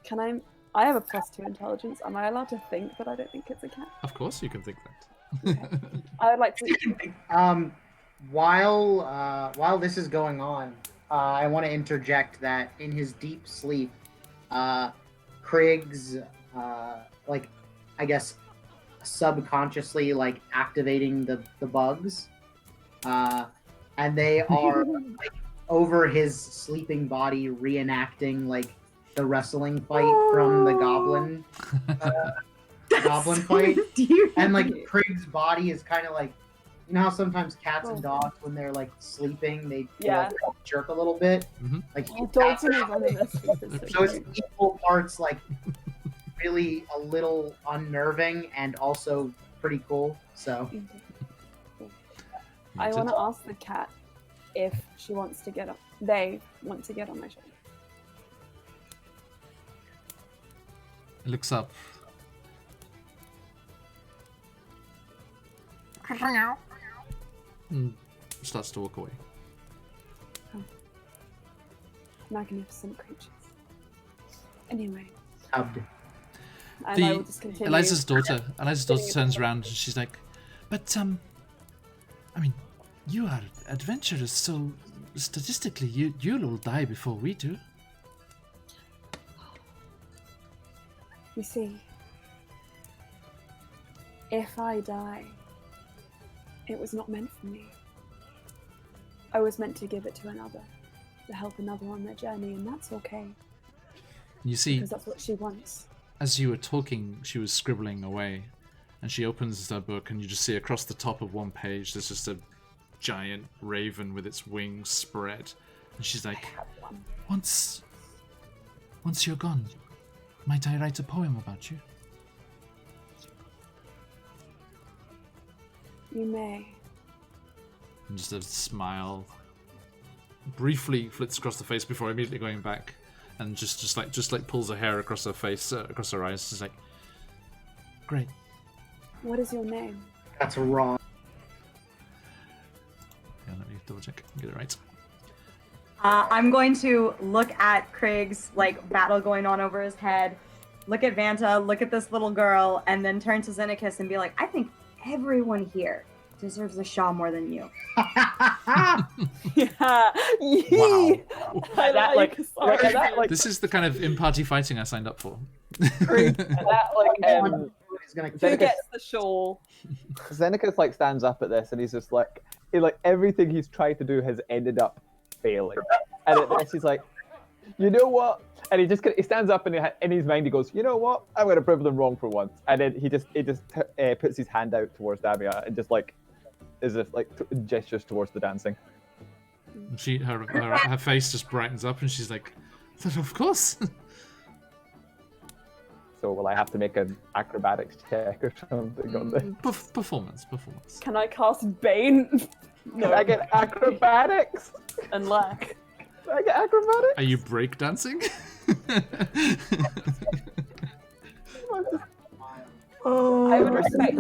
Can I have a +2 intelligence. Am I allowed to think that I don't think it's a cat? Of course you can think that. Okay. I would like to. While this is going on, I want to interject that in his deep sleep, Krieg's like, I guess, subconsciously like activating the bugs, and they are like over his sleeping body reenacting like the wrestling fight from the goblin goblin fight. And like Krieg's body is kind of like, you know how sometimes cats and dogs, when they're like sleeping, they like, jerk a little bit. Mhm. Like Oh, dogs are running this. so it's equal parts like really a little unnerving and also pretty cool. So I want to ask the cat if she wants to get on. They want to get on my shoulder. It looks up. And starts to walk away. Magnificent creatures. Anyway, tubbed. and I will just continue. Eliza's daughter turns around and she's like, "But I mean, you are adventurous, so statistically, you'll all die before we do." You see, if I die, it was not meant for me. I was meant to give it to another, to help another on their journey, and that's okay, You see, because that's what she wants. as you were talking, she was scribbling away, and she opens her book, and you just see across the top of one page, there's just a giant raven with its wings spread, and she's like, "Once you're gone, might I write a poem about you?" You may. And just a smile briefly flits across the face before immediately going back, and just like pulls her hair across her face, across her eyes. She's like, "Great." What is your name? That's wrong. Yeah, let me double check and get it right. I'm going to look at Krieg's like battle going on over his head, look at Vanta, look at this little girl, and then turn to Xenakis and be like, I think everyone here deserves a Shaw more than you. Yeah. Wow. That like, sorry, that like, This is the kind of in-party fighting I signed up for. that like, He's gonna who Xenakis- gets the shawl? Xenakis like stands up at this and he's just like, everything he's tried to do has ended up failing. And at this, he's like, you know what? And he stands up and in his mind he goes, you know what? I'm going to prove them wrong for once. And then he just puts his hand out towards Damia and just like, as if like gestures towards the dancing. Her face just brightens up and she's like, of course. So will I have to make an acrobatics check or something on this? Performance. Can I cast Bane? Can I get acrobatics? Unless. Can I get acrobatics? Are you breakdancing? I would respect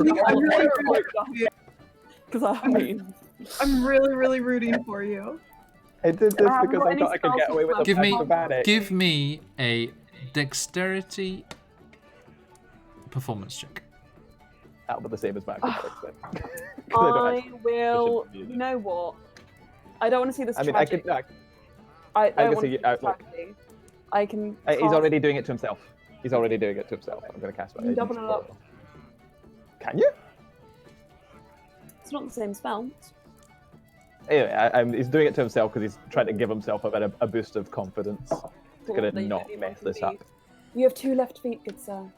you. Because I mean, I'm really rooting for you. I did this because I thought I could get away with Give me- acrobatics. Give me a dexterity performance check. That'll be the same as my acrobatics then. 'Cause I will. shouldn't be You know what? I don't want to see this. I mean, I tragic. could. I can don't want see to it, see this like- tragedy. I can. He's cast- already doing it to himself. I'm going to cast You it. double it up. Can you? It's not the same spell. Anyway, he's doing it to himself because he's trying to give himself a boost of confidence. He's going to Probably not really mess want this to up. be. You have 2 left feet, good sir.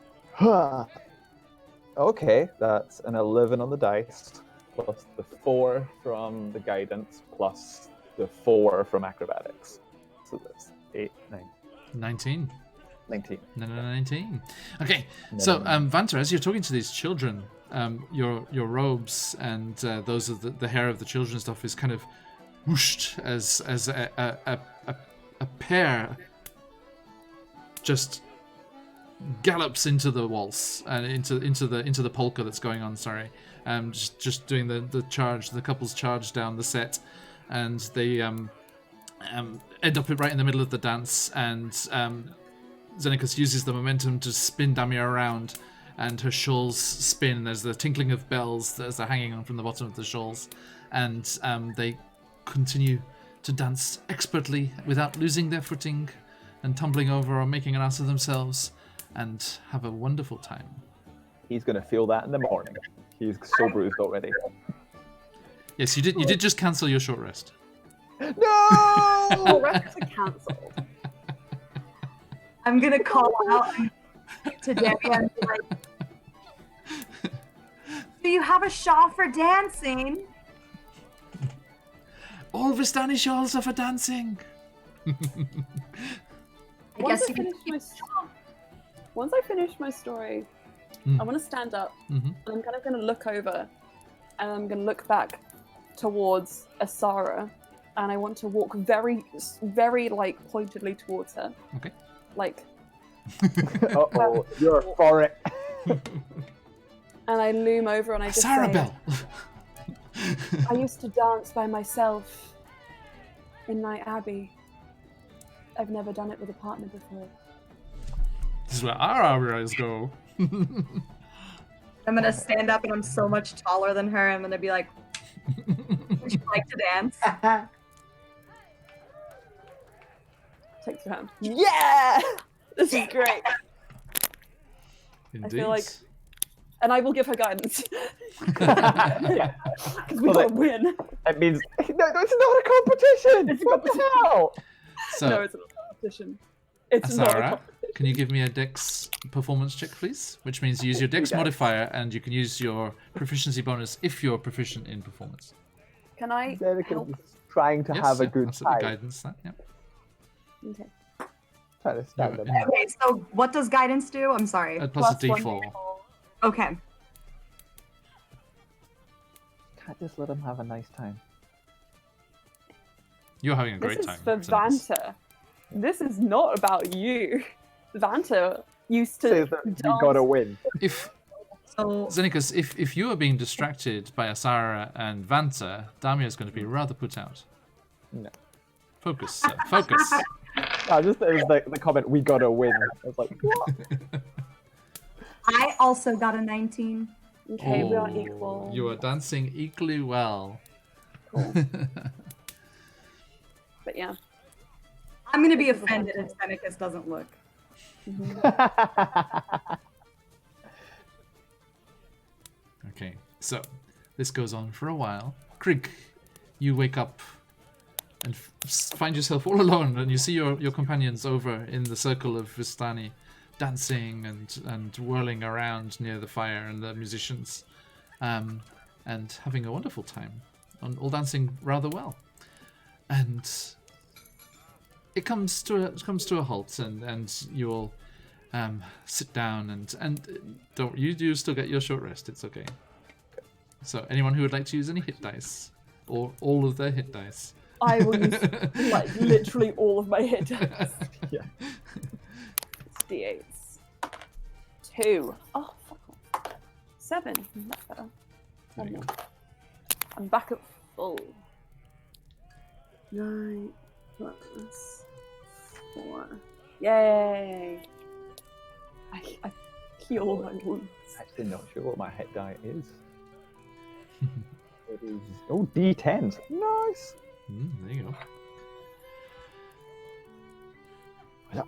Okay, that's an 11 on the dice, plus the 4 from the guidance, plus the 4 from acrobatics. So that's 8, 9, 19. 19. No, 19. Okay, so Vanta, as you're talking to these children, your robes and those of the hair of the children stuff is kind of whooshed as a pair just gallops into the waltz and into the polka that's going on. Sorry, just doing the charge, the couple's charge down the set, and they end up right in the middle of the dance, and Xenicus uses the momentum to spin Damia around, and her shawls spin. There's the tinkling of bells as they're hanging on from the bottom of the shawls, and they continue to dance expertly without losing their footing and tumbling over or making an ass of themselves, and have a wonderful time. He's going to feel that in the morning. He's so bruised already. Yes, you did just cancel your short rest. Oh, rests are cancelled. I'm gonna call out to Debbie and be like, "Do you have a shawl for dancing?" All Vistani shawls are for dancing. I Once guess I you could finish my story, I want to stand up Mm-hmm. and I'm kind of going to look over and I'm going to look back towards Asara and I want to walk very, very like pointedly towards her. Okay. Like, Uh-oh, you're for it. and I loom over and I just say, Sarabelle. I used to dance by myself in my abbey. I've never done it with a partner before. This is where our arrows go. I'm gonna stand up and I'm so much taller than her. I'm gonna be like, "Would you like to dance?" Takes her hand. Yeah! This is great. Indeed. feel like- And I will give her guidance. Yeah. Because we Well, can't win. It means no, it's not a competition. It's a What the hell? So, No, it's not a competition. It's not a Asara, competition. can you give me a Dex performance check, please? Which means use your Dex Okay. modifier, and you can use your proficiency bonus if you're proficient in performance. Can I Derek help? is trying to Yes, have a yeah, good absolutely time. guidance that. Yeah. Okay. Trying to stand Yeah, him. yeah. Okay, so what does guidance do? I'm sorry. Plus a one D4. Okay. Can't just let him have a nice time. You're having a great This time. is for Xenicus. Vanta. This is not about you. Vanta used to Says that you dance. gotta win. If So Xenicus, if you are being distracted by Asara and Vanta, Damia is going to be rather put out. No. Focus, sir. Focus. No, just it was the comment, we gotta win. I was like, what? I also got a 19. Okay, we are Oh, equal. You are dancing equally well. Cool. But yeah. I'm gonna be offended if Seneca doesn't look. Okay, so this goes on for a while. Krieg, you wake up and find yourself all alone, and you see your companions over in the circle of Vistani, dancing and whirling around near the fire, and the musicians, and having a wonderful time, all dancing rather well. And it comes to a halt, and you all sit down, and don't you do still get your short rest? It's okay. So, anyone who would like to use any hit dice, or all of their hit dice? I will use like literally all of my hit dice. Yeah. It's D8s. 2. Oh, fuck off. 7. That's better. There you Oh, go. I'm back at full. 9 plus 4. Yay! I heal all my wounds. Actually, not sure what my hit die is. It is D10s. Nice. There you go. Yep.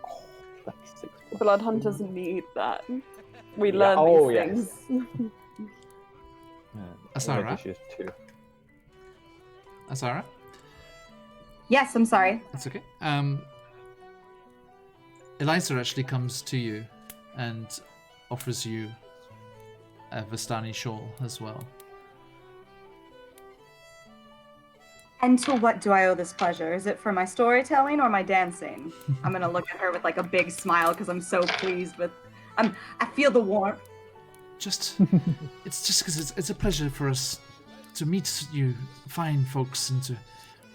Oh, that's 6 plus Blood 2. hunters need that. We Yeah, learn oh, these yes. things. Asara? It's just 2. Asara? Yes, I'm sorry. That's okay. Eliza actually comes to you and offers you a Vistani shawl as well. And to what do I owe this pleasure? Is it for my storytelling or my dancing? I'm gonna look at her with like a big smile because I'm so pleased with. I feel the warmth. It's just because it's a pleasure for us to meet you fine folks and to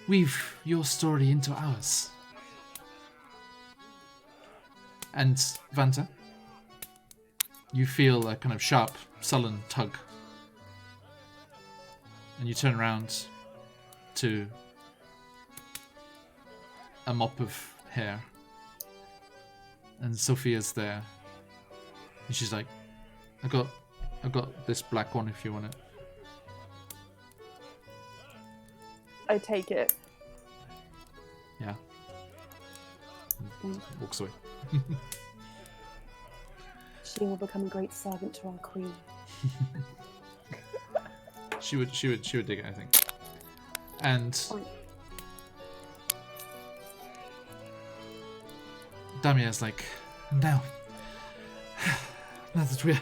weave your story into ours. And Vanta, you feel a kind of sharp, sullen tug. And you turn around to a mop of hair. And Sophia's there. And she's like, I got this black one if you want it. I take it. Yeah. Walks away. She will become a great servant to our queen. She would dig it, I think. And Damia's like, now that we're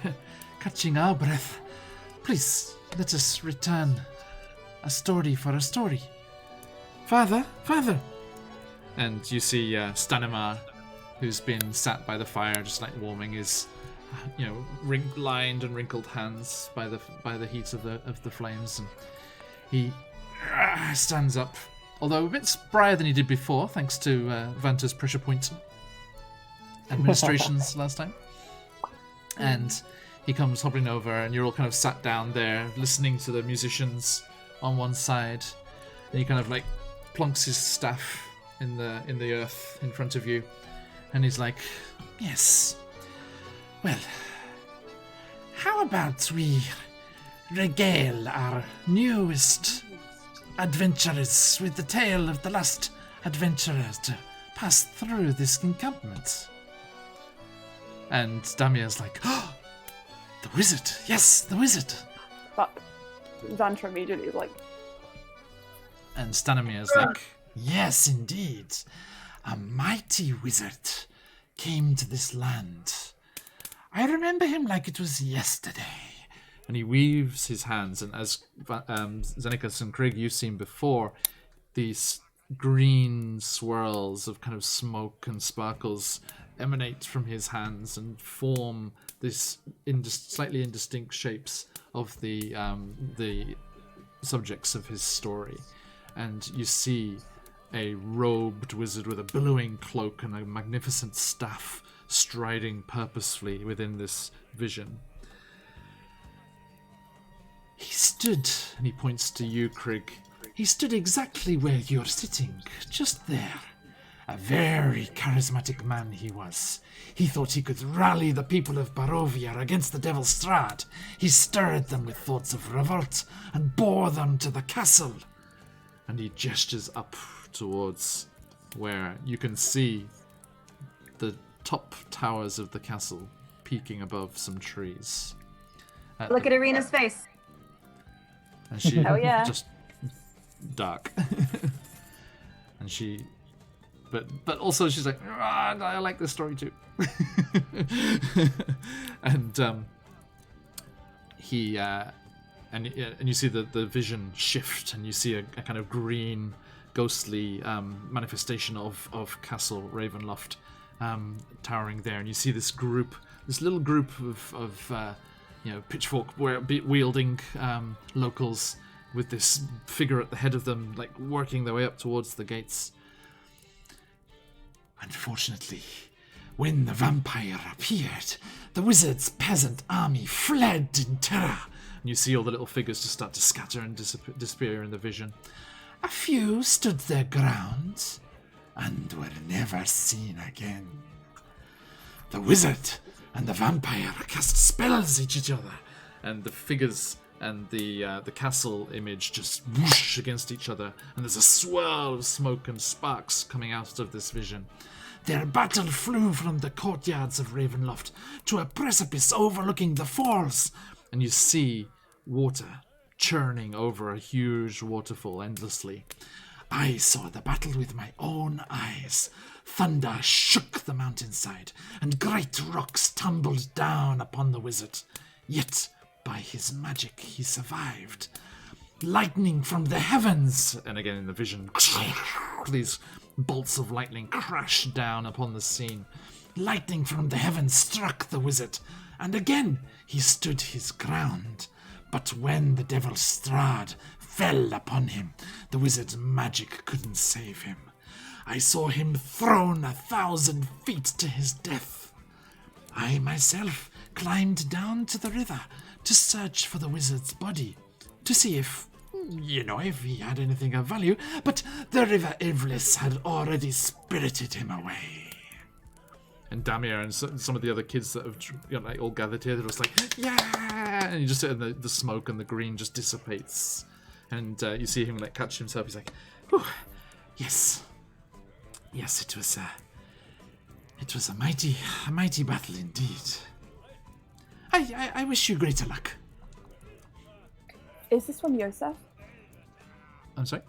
catching our breath, please let us return a story for a story. Father! And you see Stanimar, who's been sat by the fire, just like warming his, lined and wrinkled hands by the heat of the flames, and he stands up, although a bit sprier than he did before, thanks to Vanta's pressure point administrations last time. And he comes hobbling over, and you're all kind of sat down there, listening to the musicians on one side, and he kind of like plonks his staff in the earth in front of you, and he's like, yes, well, how about we regale our newest adventurers with the tale of the last adventurer to pass through this encampment? And Damia's like, oh, the wizard, yes, the wizard. Fuck. Vantra immediately is like, And Stanimia's like, yes, indeed. A mighty wizard came to this land. I remember him like it was yesterday. And he weaves his hands, and as Xenicus and Krieg, you've seen before, these green swirls of kind of smoke and sparkles emanate from his hands and form this slightly indistinct shapes of the subjects of his story. And you see a robed wizard with a billowing cloak and a magnificent staff striding purposefully within this vision. He stood, and he points to you, Krieg. He stood exactly where you're sitting, just there. A very charismatic man he was. He thought he could rally the people of Barovia against the devil Strahd. He stirred them with thoughts of revolt and bore them to the castle. And he gestures up towards where you can see the top towers of the castle peeking above some trees. Look at Irina's face. And she hell yeah. just dark. and but also she's like, I like this story too. And he and you see the vision shift, and you see a kind of green, ghostly manifestation of Castle Ravenloft towering there, and you see this little group of pitchfork wielding locals with this figure at the head of them, like working their way up towards the gates. Unfortunately, when the vampire appeared, the wizard's peasant army fled in terror. And you see all the little figures just start to scatter and disappear in the vision. A few stood their ground and were never seen again. The wizard and the vampire cast spells at each other, and the figures and the castle image just whoosh against each other, and there's a swirl of smoke and sparks coming out of this vision. Their battle flew from the courtyards of Ravenloft to a precipice overlooking the falls, and you see water churning over a huge waterfall endlessly. I saw the battle with my own eyes. Thunder shook the mountainside, and great rocks tumbled down upon the wizard. Yet, by his magic, he survived. Lightning from the heavens, and again in the vision, these bolts of lightning crashed down upon the scene. Lightning from the heavens struck the wizard, and again he stood his ground. But when the devil Strahd fell upon him, the wizard's magic couldn't save him. I saw him thrown 1,000 feet to his death. I myself climbed down to the river to search for the wizard's body, to see if he had anything of value, but the river Ivlis had already spirited him away. And Damir and some of the other kids that have all gathered here, they're just like, yeah! And you just see the smoke and the green just dissipates. And you see him catch himself. He's like, oh, yes. Yes, it was a mighty battle indeed. I wish you greater luck. Is this from Yosef? I'm sorry?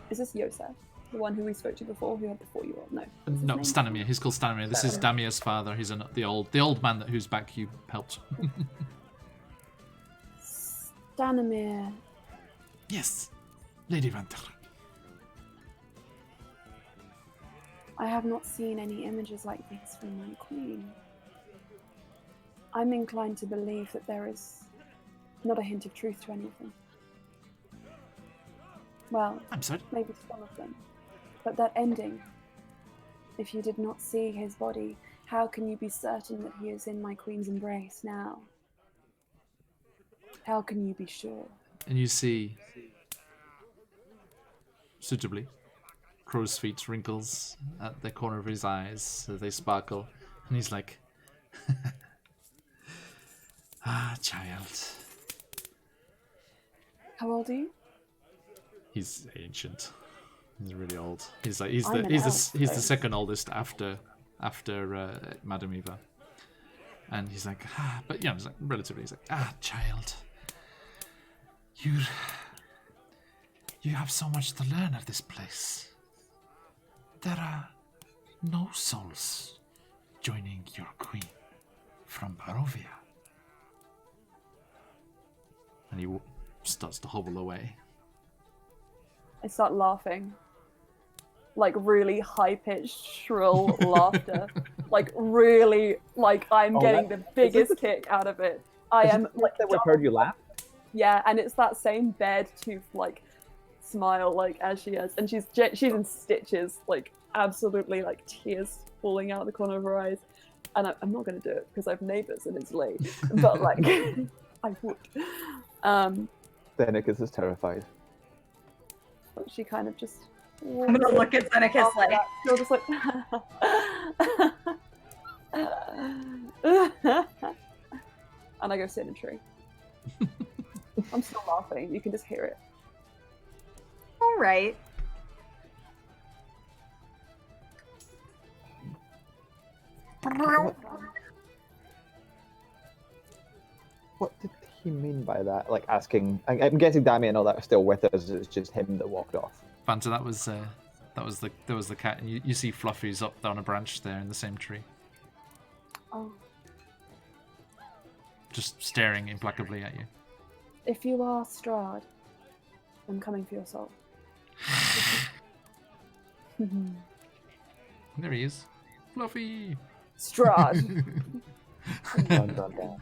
Is this Yosef? The one who we spoke to before, who had the 4-year-old? No. No, Stanimir. He's called Stanimir. This is Damir's father. He's the old man whose back you helped. Stanimir. Yes, Lady Vanter. I have not seen any images like these from my queen. I'm inclined to believe that there is not a hint of truth to any of them. Well, I'm sorry? maybe some of them. But that ending, if you did not see his body, how can you be certain that he is in my queen's embrace now? How can you be sure? And you see, suitably, crow's feet wrinkles at the corner of his eyes, so they sparkle, and he's like, ah, child. How old are you? He's ancient. He's really old. He's the second oldest after Madame Eva. And he's like, but he's like relatively. He's like, child, you have so much to learn of this place. There are no souls joining your queen from Barovia. And he starts to hobble away. I start laughing. Like really high-pitched, shrill laughter. Like really, I'm getting the biggest kick out of it. I am like that we've heard you laugh. Yeah, and it's that same bared tooth smile as she has, and she's in stitches, absolutely tears falling out the corner of her eyes. And I'm not going to do it because I have neighbours and it's late, but I would. Zeneca is terrified. But she kind of just. I'm gonna look at Zeneca She'll just and I go sit in a tree. I'm still laughing. You can just hear it. All right. What did he mean by that? I'm guessing Damien and all that are still with us. It's just him that walked off. Fanta, that That was the cat, and you see Fluffy's up on a branch there in the same tree, Oh, just staring implacably at you. if you are Strahd, I'm coming for your soul. There he is, Fluffy. Strahd. Dun, dun, dun.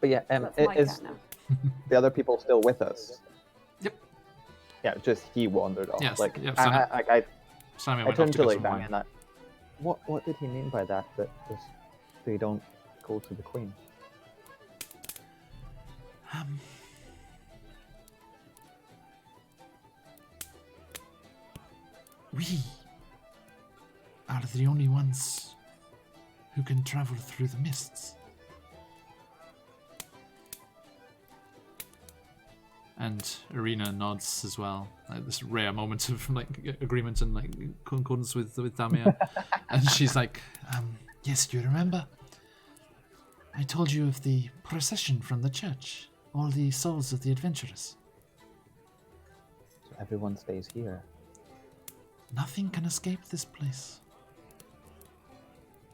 But yeah, That's my is cat now. the other people still with us? Yep. Yeah, just he wandered off. Yes, Like yep, I Sammy I went off turned to to go like some Danny wine. and that. What did he mean by that? That just they don't go to the queen. We are the only ones who can travel through the mists. And Irina nods as well. Like this rare moment of like agreement and like concordance with Damia. And she's like, yes, do you remember? I told you of the procession from the church. All the souls of the adventurers. So everyone stays here, Nothing can escape this place.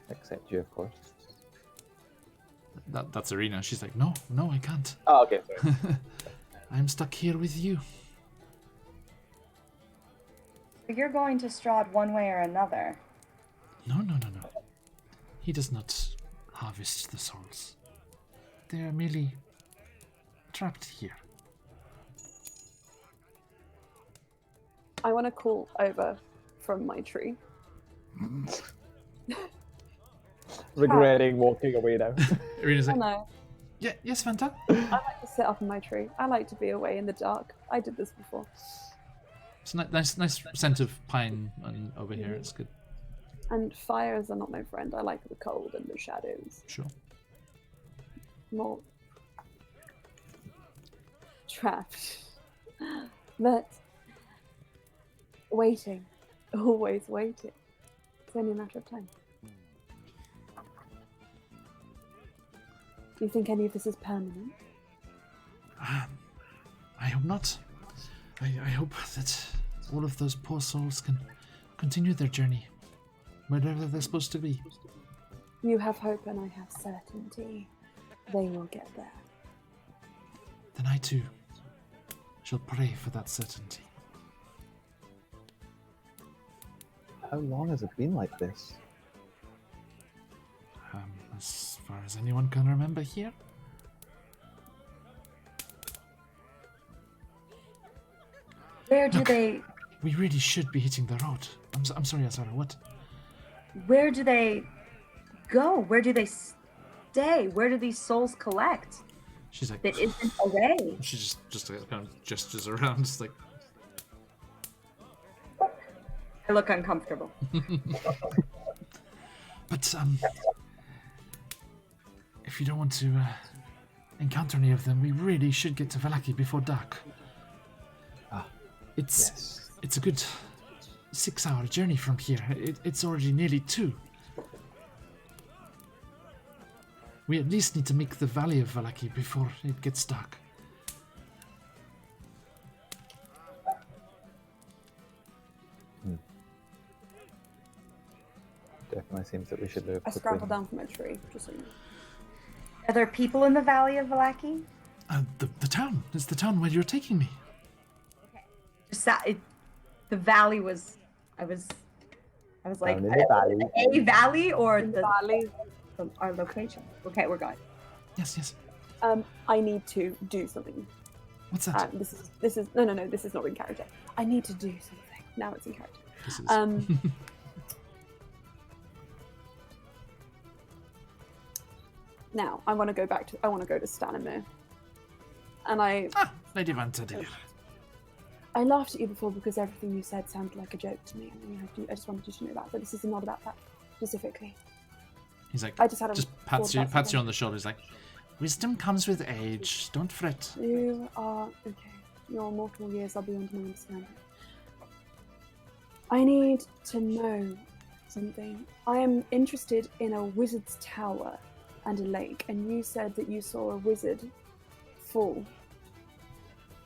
except you, of course. That's Irina. She's like, no, I can't. Oh, okay. Sorry. I'm stuck here with you. You're going to Strahd one way or another. No. He does not harvest the souls. They are merely trapped here. I want to call over from my tree. Regretting walking away now. Irina's I like, know. yes, Fanta. I like to sit up in my tree. I like to be away in the dark. I did this before. It's a nice scent of pine over here. It's good. And fires are not my friend. I like the cold and the shadows. Sure. More trapped. But waiting. Always waiting. It's only a matter of time. Do you think any of this is permanent? I hope not. I hope that all of those poor souls can continue their journey, wherever they're supposed to be. You have hope and I have certainty. They will get there. Then I too shall pray for that certainty. How long has it been like this? As far as anyone can remember here. Where do Look. they? We really should be hitting the road. I'm sorry, Azara, what? Where do they go? Where do they stay? Where do these souls collect? She's like, That isn't away. she just kind of gestures around, just like, I look uncomfortable. but if you don't want to encounter any of them, we really should get to Valaki before dark. Yes. It's a good 6-hour journey from here. It's already nearly 2. We at least need to make the Valley of Valaki before it gets dark. Definitely seems that we should move I quickly. scrambled down from a tree, just so you know. Are there people in the Valley of Valaki? The town. It's the town where you're taking me. The valley was. I was like, Down in the valley. a valley or In the valley. our location. Okay, we're going. Yes. I need to do something. What's that? This is no, this is not in character. I need to do something. Now it's in character. This is. Now I want to go to Stanimir. And Lady Vanta, dear. I laughed at you before because everything you said sounded like a joke to me, and I just wanted you to know that. But this is not about that specifically. He's like, I just had a pats thought you about on the shoulder. He's like, wisdom comes with age. Don't fret. You are okay. Your mortal years are beyond my understanding. I need to know something. I am interested in a wizard's tower and a lake, and you said that you saw a wizard fall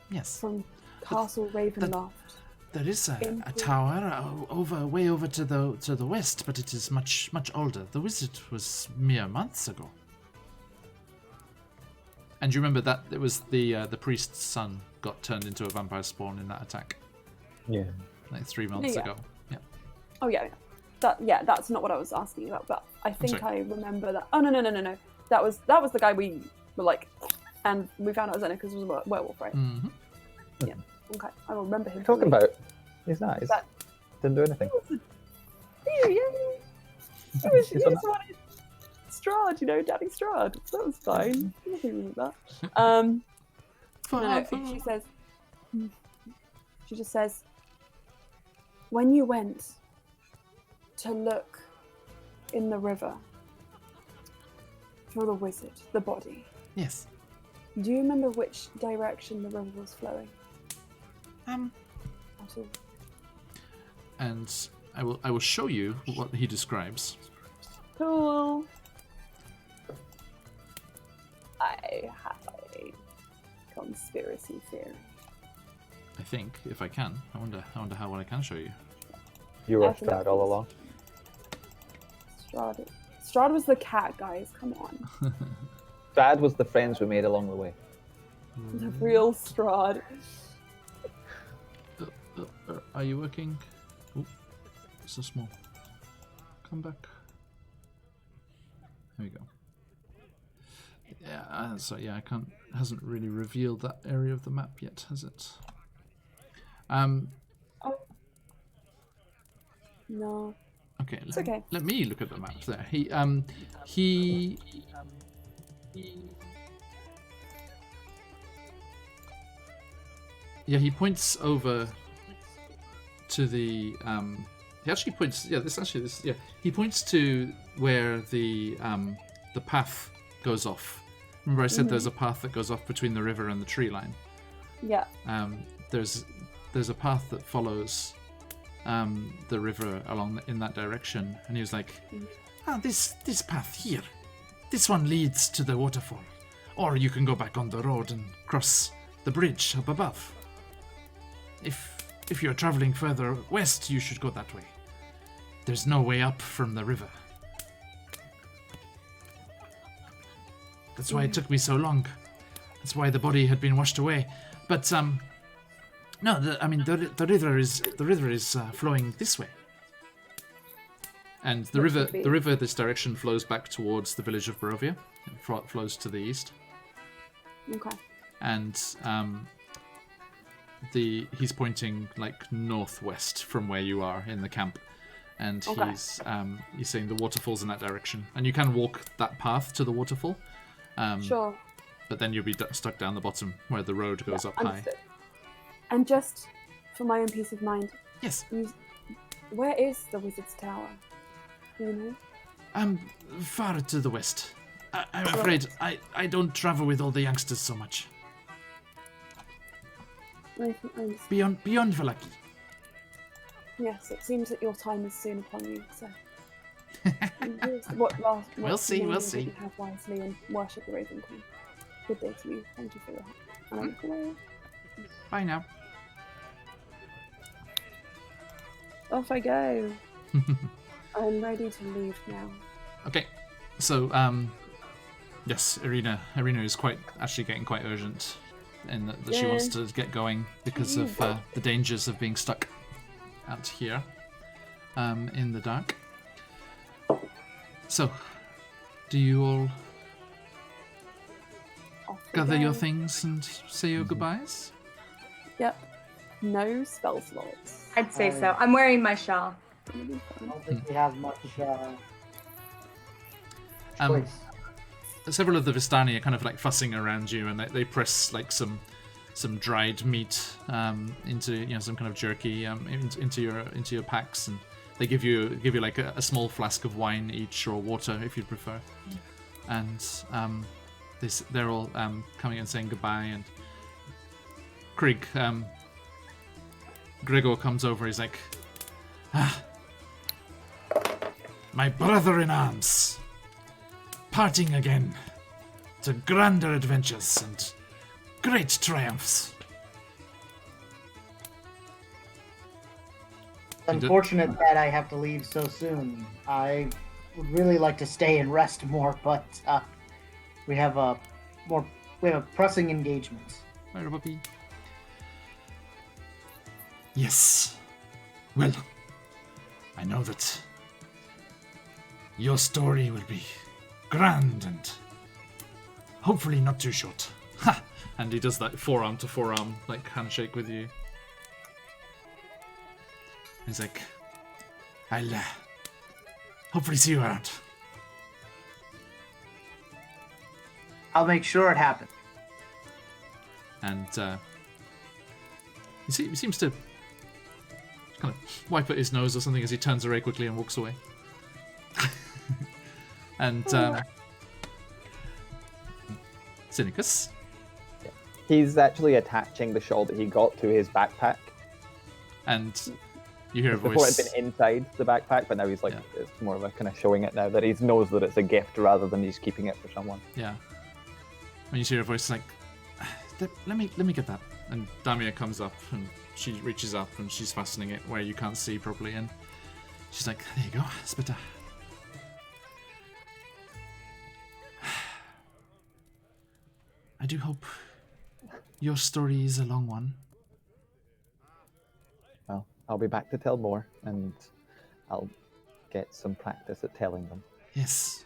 Yes. from. Castle Ravenloft. There is a Into- tower way over to the west, but it is much older. The visit was mere months ago. And you remember that it was the priest's son got turned into a vampire spawn in that attack, Yeah. like 3 months Yeah. ago. Yeah. Oh yeah, that's not what I was asking about. But I think sorry. I remember that. Oh no. That was the guy we were like, and we found out it was because it was a werewolf, right? Mm-hmm. Okay, I don't remember him. Talking about. He's nice. That- Didn't do anything. He was He's on the one in Strahd, Daddy Strahd. That was fine. Nothing wrong with that. No, she just says, when you went to look in the river for the wizard, the body, Yes. do you remember which direction the river was flowing? At all? And I will show you what he describes. Cool. I have a conspiracy theory. I think, if I can. I wonder how well I can show you. You were Definitely. Strahd all along. Strahd was the cat, guys. Come on. Strahd was the friends we made along the way. The real Strahd. Are you working? Oh, so small. Come back. There we go. Yeah, so yeah, I can't. Hasn't really revealed that area of the map yet, has it? No. Okay. It's okay. Let me look at the map there. He points over to the he actually points he points to where the path goes off. Remember I said there's a path that goes off between the river and the tree line. Yeah. There's a path that follows the river along in that direction, and he was like, this path here, this one leads to the waterfall, or you can go back on the road and cross the bridge up above. If you're traveling further west, you should go that way. There's no way up from the river. That's why it took me so long. That's why the body had been washed away. But no, the river is flowing this way. And the river this direction flows back towards the village of Barovia. It flows to the east. Okay. And he's pointing like northwest from where you are in the camp, and Okay. he's saying the waterfall's in that direction, and you can walk that path to the waterfall. Sure. But then you'll be stuck down the bottom where the road goes up high. Understood. And just for my own peace of mind, Yes. where is the wizard's tower? Do you know? Far to the west. I'm afraid I don't travel with all the youngsters so much. I understand. Beyond Valaki. Yes, it seems that your time is soon upon you. So, We'll see, we'll see. You have wisely and worship the Raven Queen. Good day to you. Thank you for your help. And I'm away. Bye now. Off I go. I'm ready to leave now. Okay, so yes, Irina is actually getting quite urgent, in that she wants to get going because of the dangers of being stuck out here in the dark. So, do you all Off we gather go. your things and say your goodbyes? Yep. No spell slots. I'd say so. I'm wearing my shawl. Gonna be I fun. don't think we have much Um, choice. Several of the Vistani are kind of like fussing around you, and they press like some dried meat into some kind of jerky into your packs, and they give you like a small flask of wine each, or water if you prefer, and they're all coming and saying goodbye. And Gregor comes over. He's like, my brother in arms, parting again to grander adventures and great triumphs. unfortunate that I have to leave so soon. I would really like to stay and rest more, but we have a pressing engagement. Fire puppy. Yes. Well, I know that your story will be grand and hopefully not too short. Ha! And he does that forearm to forearm, like, handshake with you. He's like, I'll hopefully see you around. I'll make sure it happens. And he seems to kind of wipe at his nose or something as he turns away quickly and walks away. And Cynicus. He's actually attaching the shawl that he got to his backpack. And you hear a Before voice. it'd been inside the backpack, but now he's like, Yeah. it's more of a kind of showing it now that he knows that it's a gift rather than he's keeping it for someone. Yeah. When you hear a voice like, let me get that. And Damia comes up and she reaches up and she's fastening it where you can't see properly. And she's like, there you go, it's better. I do hope your story is a long one. Well, I'll be back to tell more, and I'll get some practice at telling them. Yes.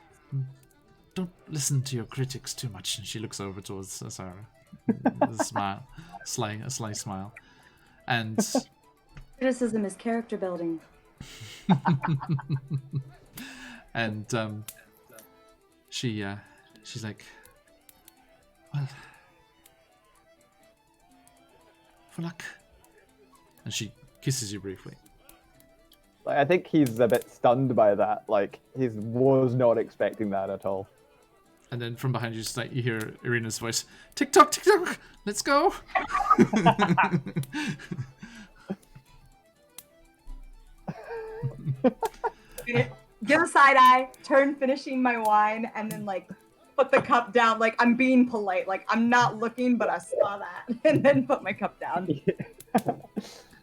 Don't listen to your critics too much. And she looks over towards Sarah with a smile, a sly smile. And Criticism is character building. and she's like, well, for luck. And she kisses you briefly. Like, I think he's a bit stunned by that. Like, he was not expecting that at all. And then from behind you, just like you hear Irina's voice, "Tick tock, tick tock, let's go." Give a side eye, turn finishing my wine, and then like put the cup down. Like I'm being polite. Like I'm not looking, but I saw that, and then put my cup down.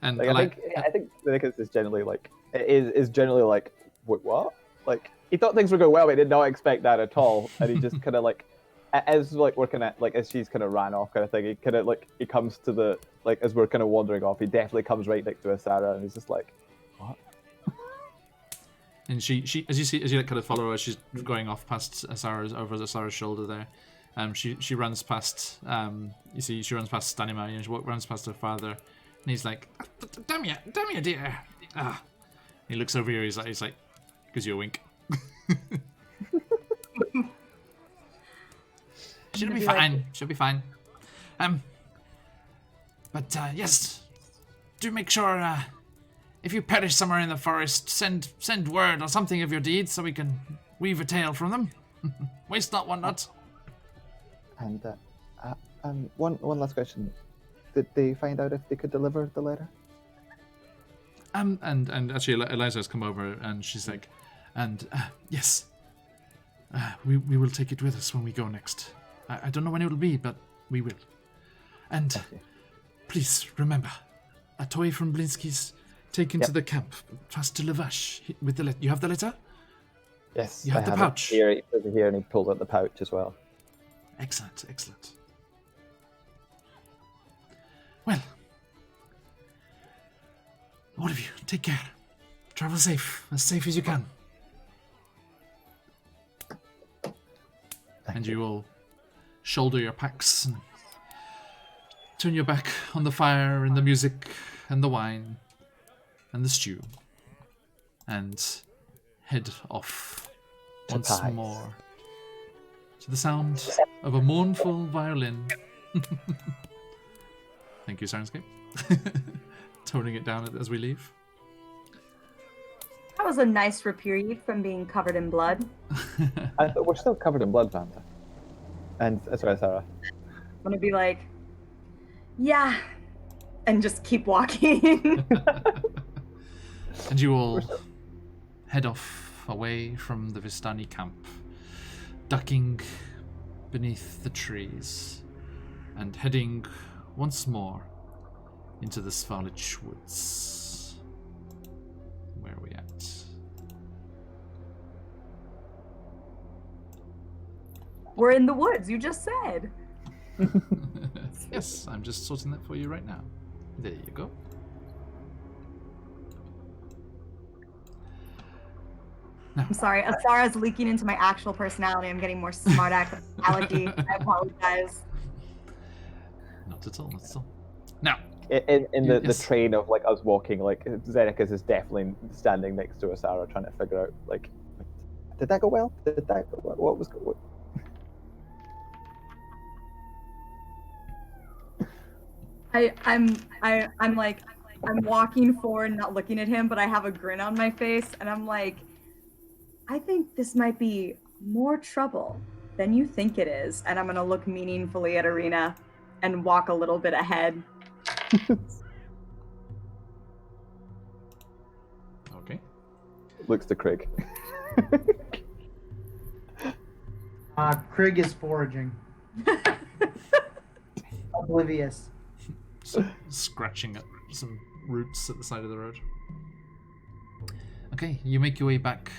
And Like, I think Nicholas is generally like, is generally like, wait, what? Like, he thought things were going well, but he did not expect that at all. And he just kind of like, as like we're kind of like, as she's kind of ran off kind of thing, he kind of like, he comes to the, like, as we're kind of wandering off, he definitely comes right next to Sarah, and he's just like, what? And she as you like kind of follow her, she's going off past Sarah's shoulder there. She runs past you see she runs past Stanima and she runs past her father, and he's like, Damia dear. Ah. He looks over here. He's like, gives you a wink. She'll be fine. She'll be fine. But yes, do make sure if you perish somewhere in the forest, send word or something of your deeds so we can weave a tale from them. Waste not, want not. And one last question: did they find out if they could deliver the letter? And actually Eliza has come over and she's like, and yes, we will take it with us when we go next. I don't know when it will be, but we will. And please remember, a toy from Blinsky's taken to the camp, fast to Lavash with the letter. You have the letter? Yes. You have the pouch. Here, he puts it here, and he pulls out the pouch as well. Excellent, excellent. Well, all of you, take care. Travel safe as you can. And you all shoulder your packs and turn your back on the fire and the music and the wine and the stew and head off once more to the sound of a mournful violin. Thank you, Sirenscape. Toning it down as we leave. That was a nice reprieve from being covered in blood. I thought we're still covered in blood, Vanta. And sorry, Sarah. I'm gonna be like, yeah, and just keep walking. And you all head off away from the Vistani camp, ducking beneath the trees and heading once more into the Svalich woods. We're in the woods, you just said. Yes, I'm just sorting that for you right now. There you go. Now, I'm sorry, Asara's leaking into my actual personality. I'm getting more smart aleck personality. I apologize. not at all, not at all. Now, In the yes. train of like us walking, like Xenacus is definitely standing next to Asara, trying to figure out like, did that go well? Did that go well? What was what? I'm like, I'm walking forward, not looking at him, but I have a grin on my face, and I'm like, I think this might be more trouble than you think it is. And I'm gonna look meaningfully at Arena and walk a little bit ahead. Okay. Looks to Craig. Krieg is foraging. Oblivious. Scratching at some roots at the side of the road. Okay, you make your way back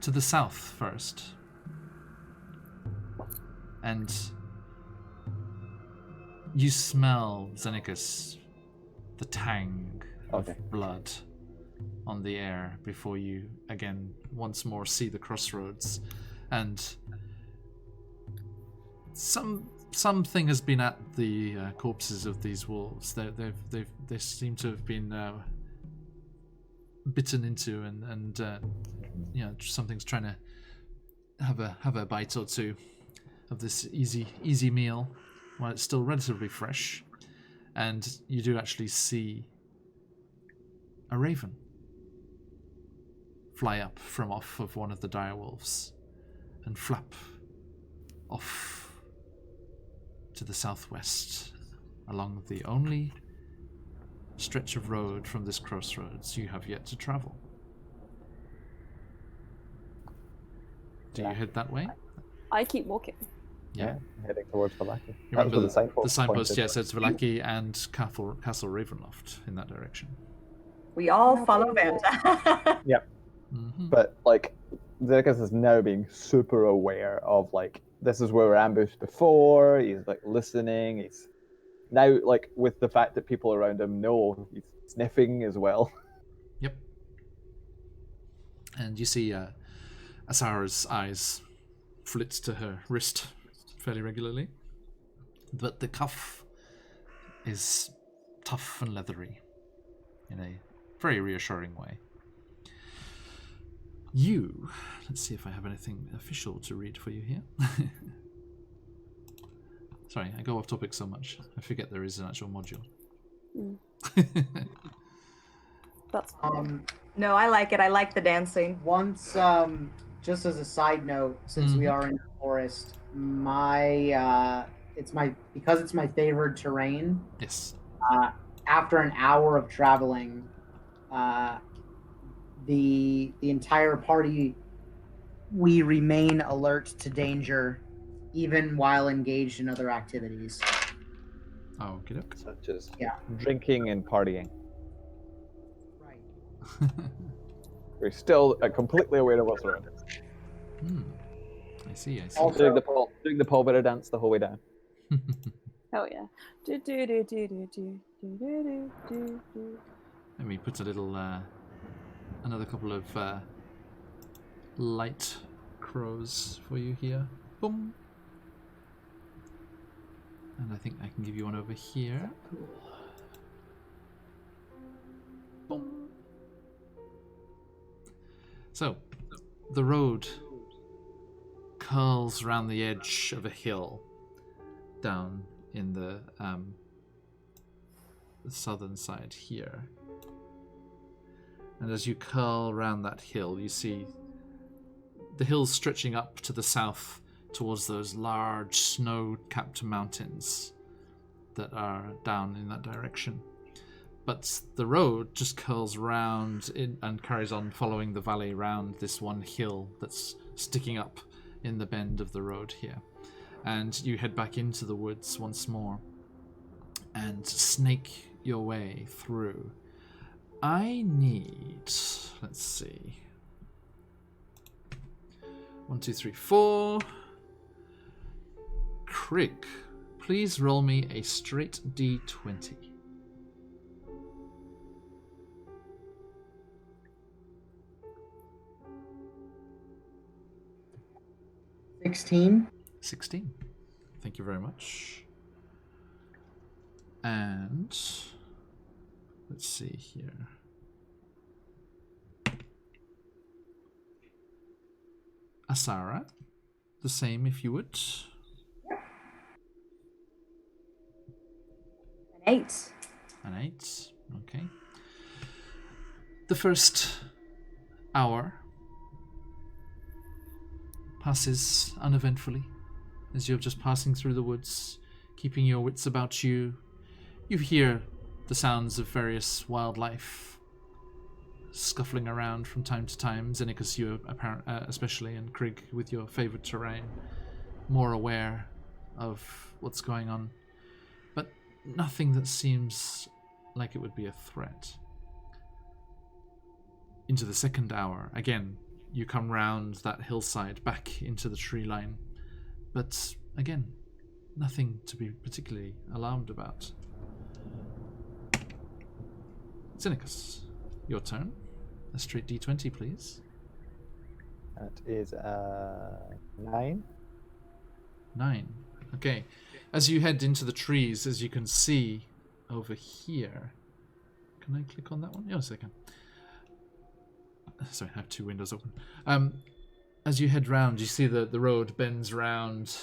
to the south first. And you smell, Xenacus, the tang Okay. of blood on the air before you again once more see the crossroads. And something has been at the corpses of these wolves. They seem to have been bitten into, and you know, something's trying to have a bite or two of this easy meal while it's still relatively fresh. And you do actually see a raven fly up from off of one of the direwolves and flap off to the southwest along the only stretch of road from this crossroads you have yet to travel. Do you head that way? I keep walking. Yeah, heading towards Valaki. You That was remember where the signpost, pointed. yeah, says Valaki and Castle Ravenloft in that direction. We all follow Vanta. Mm-hmm. But like, Xenacus is now being super aware of like, this is where we're ambushed before. He's like listening. He's now like with the fact that people around him know, he's sniffing as well. Yep. And you see Asara's eyes flit to her wrist fairly regularly. But the cuff is tough and leathery in a very reassuring way. Let's see if I have anything official to read for you here. Sorry, I go off topic so much. I forget there is an actual module. That's No, I like it. I like the dancing. Once, just as a side note, since we are in the forest, because it's my favored terrain. Yes. After an hour of traveling, the entire party, we remain alert to danger, even while engaged in other activities. Oh, okay. Such as Yeah. drinking and partying. Right. We're still completely aware of what's around us. I see. Also- Doing the pallbearer dance the whole way down. hell yeah. Do do do do do do do do do do. Let me put a little, another couple of light crows for you here. Boom. And I think I can give you one over here. Boom. So, the road curls around the edge of a hill down in the southern side here. And as you curl around that hill, you see the hills stretching up to the south towards those large snow-capped mountains that are down in that direction. But the road just curls round and carries on following the valley round this one hill that's sticking up in the bend of the road here. And you head back into the woods once more and snake your way through. I need, let's see, 1, 2, 3, 4. Krig, please roll me a straight D20. 16. 16. Thank you very much. And let's see here. Asara, the same if you would. An 8. An 8. Okay. The first hour passes uneventfully as you're just passing through the woods, keeping your wits about you. You hear the sounds of various wildlife scuffling around from time to time. Xenicus, you especially, and Krig, with your favorite terrain, more aware of what's going on, but nothing that seems like it would be a threat. Into the second hour, again, you come round that hillside back into the tree line, but again, nothing to be particularly alarmed about. Xenicus, your turn. A straight D20, please. That is 9. 9. Okay. As you head into the trees, as you can see over here. Can I click on that one? Yes, I can. Sorry, I have two windows open. As you head round, you see the road bends round,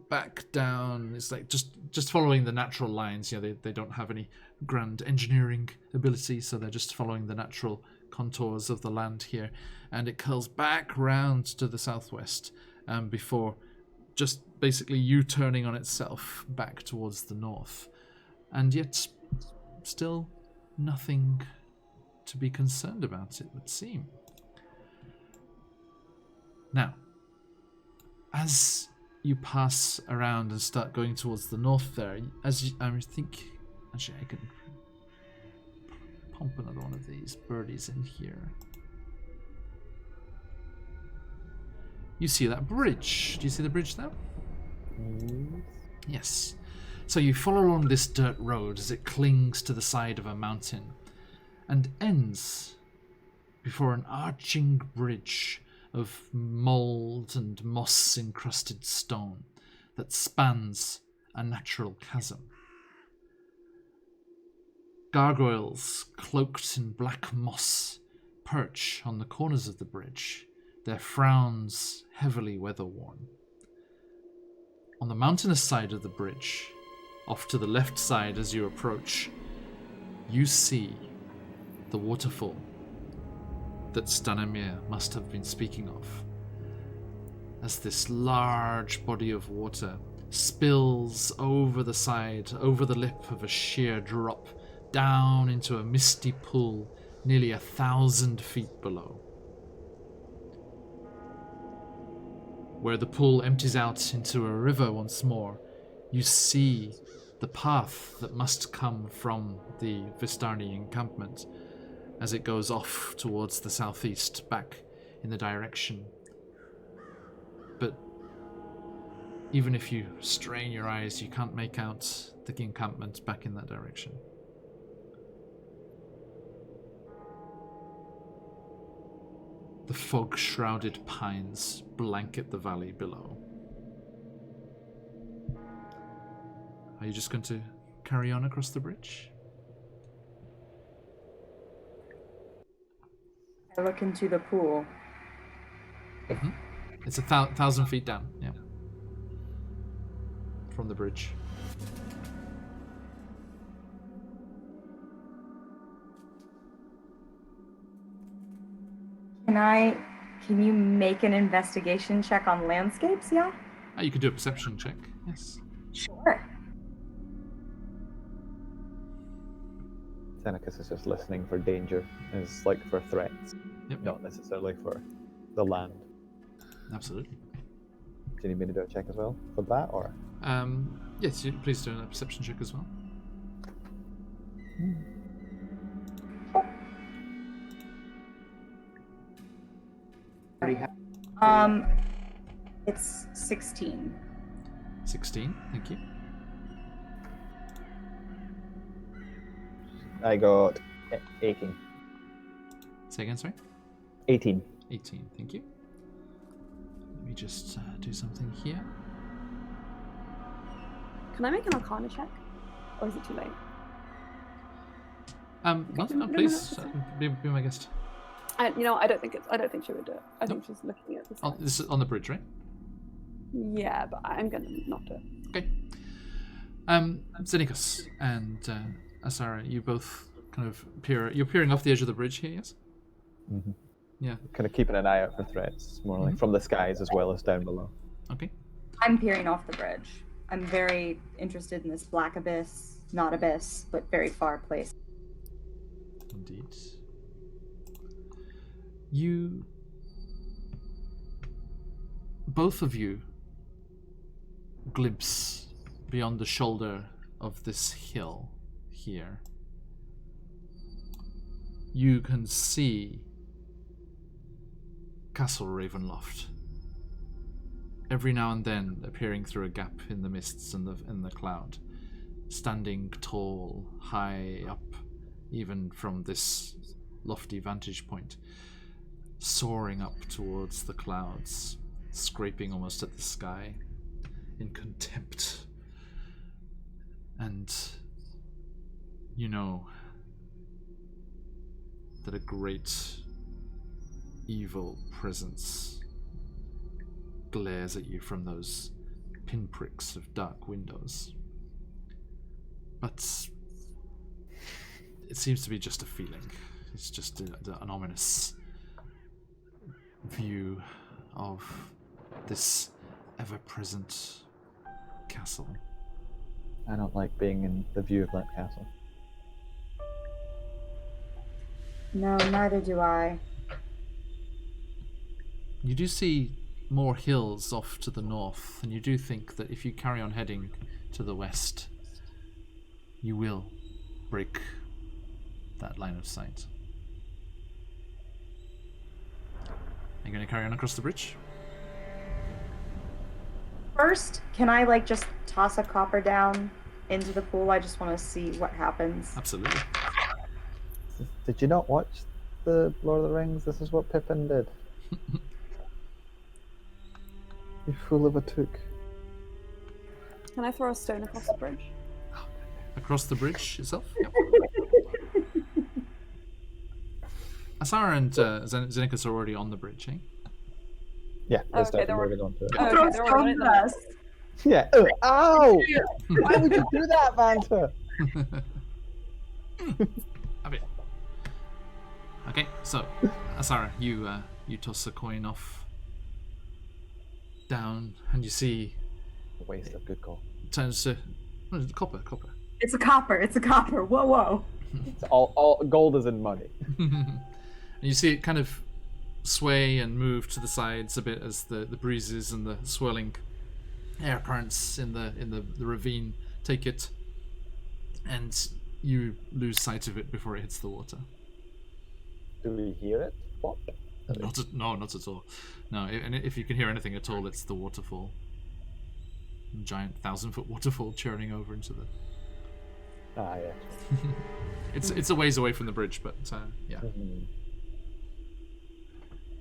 back down. It's like just following the natural lines. You know, they don't have any grand engineering ability, so they're just following the natural contours of the land here. And it curls back round to the southwest before just basically U-turning on itself back towards the north. And yet, still nothing to be concerned about, it would seem. Now, as you pass around and start going towards the north there, I think, actually I can pump another one of these birdies in here. You see that bridge. Do you see the bridge now? Yes. So you follow along this dirt road as it clings to the side of a mountain and ends before an arching bridge of mould and moss-encrusted stone that spans a natural chasm. Gargoyles cloaked in black moss perch on the corners of the bridge, their frowns heavily weather-worn. On the mountainous side of the bridge, off to the left side as you approach, you see the waterfall that Stanimir must have been speaking of, as this large body of water spills over the side, over the lip of a sheer drop, down into a misty pool nearly 1,000 feet below. Where the pool empties out into a river once more, you see the path that must come from the Vistarni encampment as it goes off towards the southeast, back in the direction. But even if you strain your eyes, you can't make out the encampment back in that direction. The fog-shrouded pines blanket the valley below. Are you just going to carry on across the bridge? I look into the pool. Mm-hmm. It's 1,000 feet down, yeah. From the bridge. Can you make an investigation check on landscapes, yeah? You could do a perception check, yes. Sure. Xenicus is just listening for danger, is like for threats, Yep. not necessarily for the land. Absolutely. Do you need me to do a check as well for that, or? Yes, please do a perception check as well. It's 16. 16, thank you. I got 18. Say again, sorry? 18. 18, thank you. Let me just do something here. Can I make an Arcana check, or is it too late? No, please be my guest. I don't think she would do it. I think she's looking at this. This is on the bridge, right? Yeah, but I'm gonna not do it. Okay. Xenicus and Asara, you both kind of you're peering off the edge of the bridge here, yes? Mm-hmm. Yeah. Kind of keeping an eye out for threats, more like from the skies as well as down below. Okay. I'm peering off the bridge. I'm very interested in this black abyss, not abyss, but very far place. Indeed. You, both of you, glimpse beyond the shoulder of this hill here. You can see Castle Ravenloft, every now and then appearing through a gap in the mists and the cloud, standing tall, high up, even from this lofty vantage point, soaring up towards the clouds, scraping almost at the sky in contempt. And you know that a great evil presence glares at you from those pinpricks of dark windows. But it seems to be just a feeling. It's just an ominous view of this ever-present castle. I don't like being in the view of that castle. No, neither do I. You do see more hills off to the north, and you do think that if you carry on heading to the west, you will break that line of sight. Are you going to carry on across the bridge? First, can I just toss a copper down into the pool? I just want to see what happens. Absolutely. Did you not watch the Lord of the Rings? This is what Pippin did. You fool of a took. Can I throw a stone across the bridge? Across the bridge itself? Yep. Asara and Xenicus are already on the bridge, eh? Yeah, they Okay, started they're moving on to it. Oh, Throw okay, they're already stones on at it. us. Yeah. Ow! Why would you do that, Vanta? A bit. Okay, so Asara, you toss a coin off down, and you see Waste of good call. turns to copper. It's a copper. It's a copper. Whoa, whoa. It's all gold is in money. And you see it kind of sway and move to the sides a bit as the breezes and the swirling air currents in the ravine take it, and you lose sight of it before it hits the water. Do we hear it? What? Not at all. No, and if you can hear anything at all, it's the waterfall. A giant 1,000-foot waterfall churning over into the. Ah, yeah. It's a ways away from the bridge, but yeah. Mm-hmm.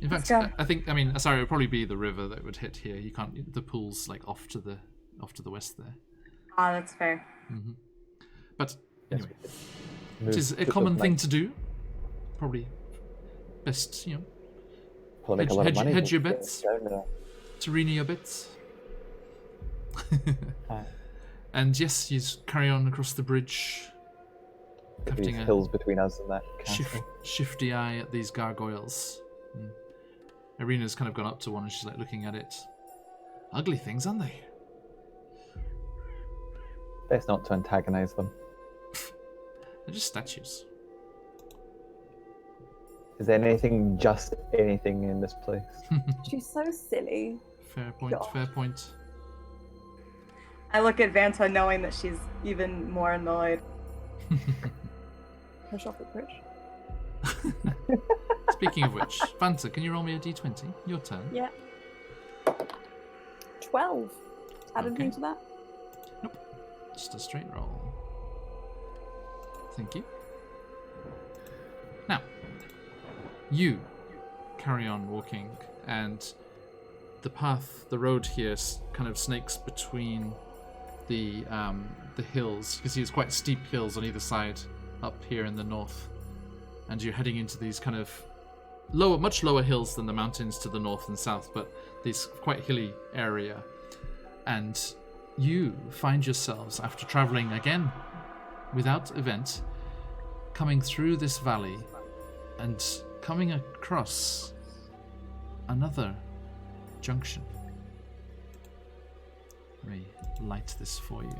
In fact, go. I mean, sorry, it would probably be the river that would hit here. You can't. The pool's off to the west there. Ah, that's fair. Mm-hmm. But Yes, anyway, we which is a common thing to do. Probably best, We'll make a lot of money. hedge your We'll bets. get down there. Serena your bets. Aye. And yes, you carry on across the bridge, These casting a hills between us and that castle. shifty eye at these gargoyles. Irina's kind of gone up to one and she's looking at it. Ugly things, aren't they? Best not to antagonize them. They're just statues. Is there anything, just anything in this place? She's so silly. Fair point. Gosh. Fair point. I look at Vanta knowing that she's even more annoyed. Push off the bridge. Speaking of which, Vanta, can you roll me a d20? Your turn. Yeah. 12. Add anything Okay. to that? Just a straight roll. Thank you. Now, you carry on walking, and the road here kind of snakes between the hills. You can see it's quite steep hills on either side up here in the north, and you're heading into these kind of much lower hills than the mountains to the north and south, but this quite hilly area. And you find yourselves, after traveling again without event, coming through this valley and coming across another junction. Let me light this for you.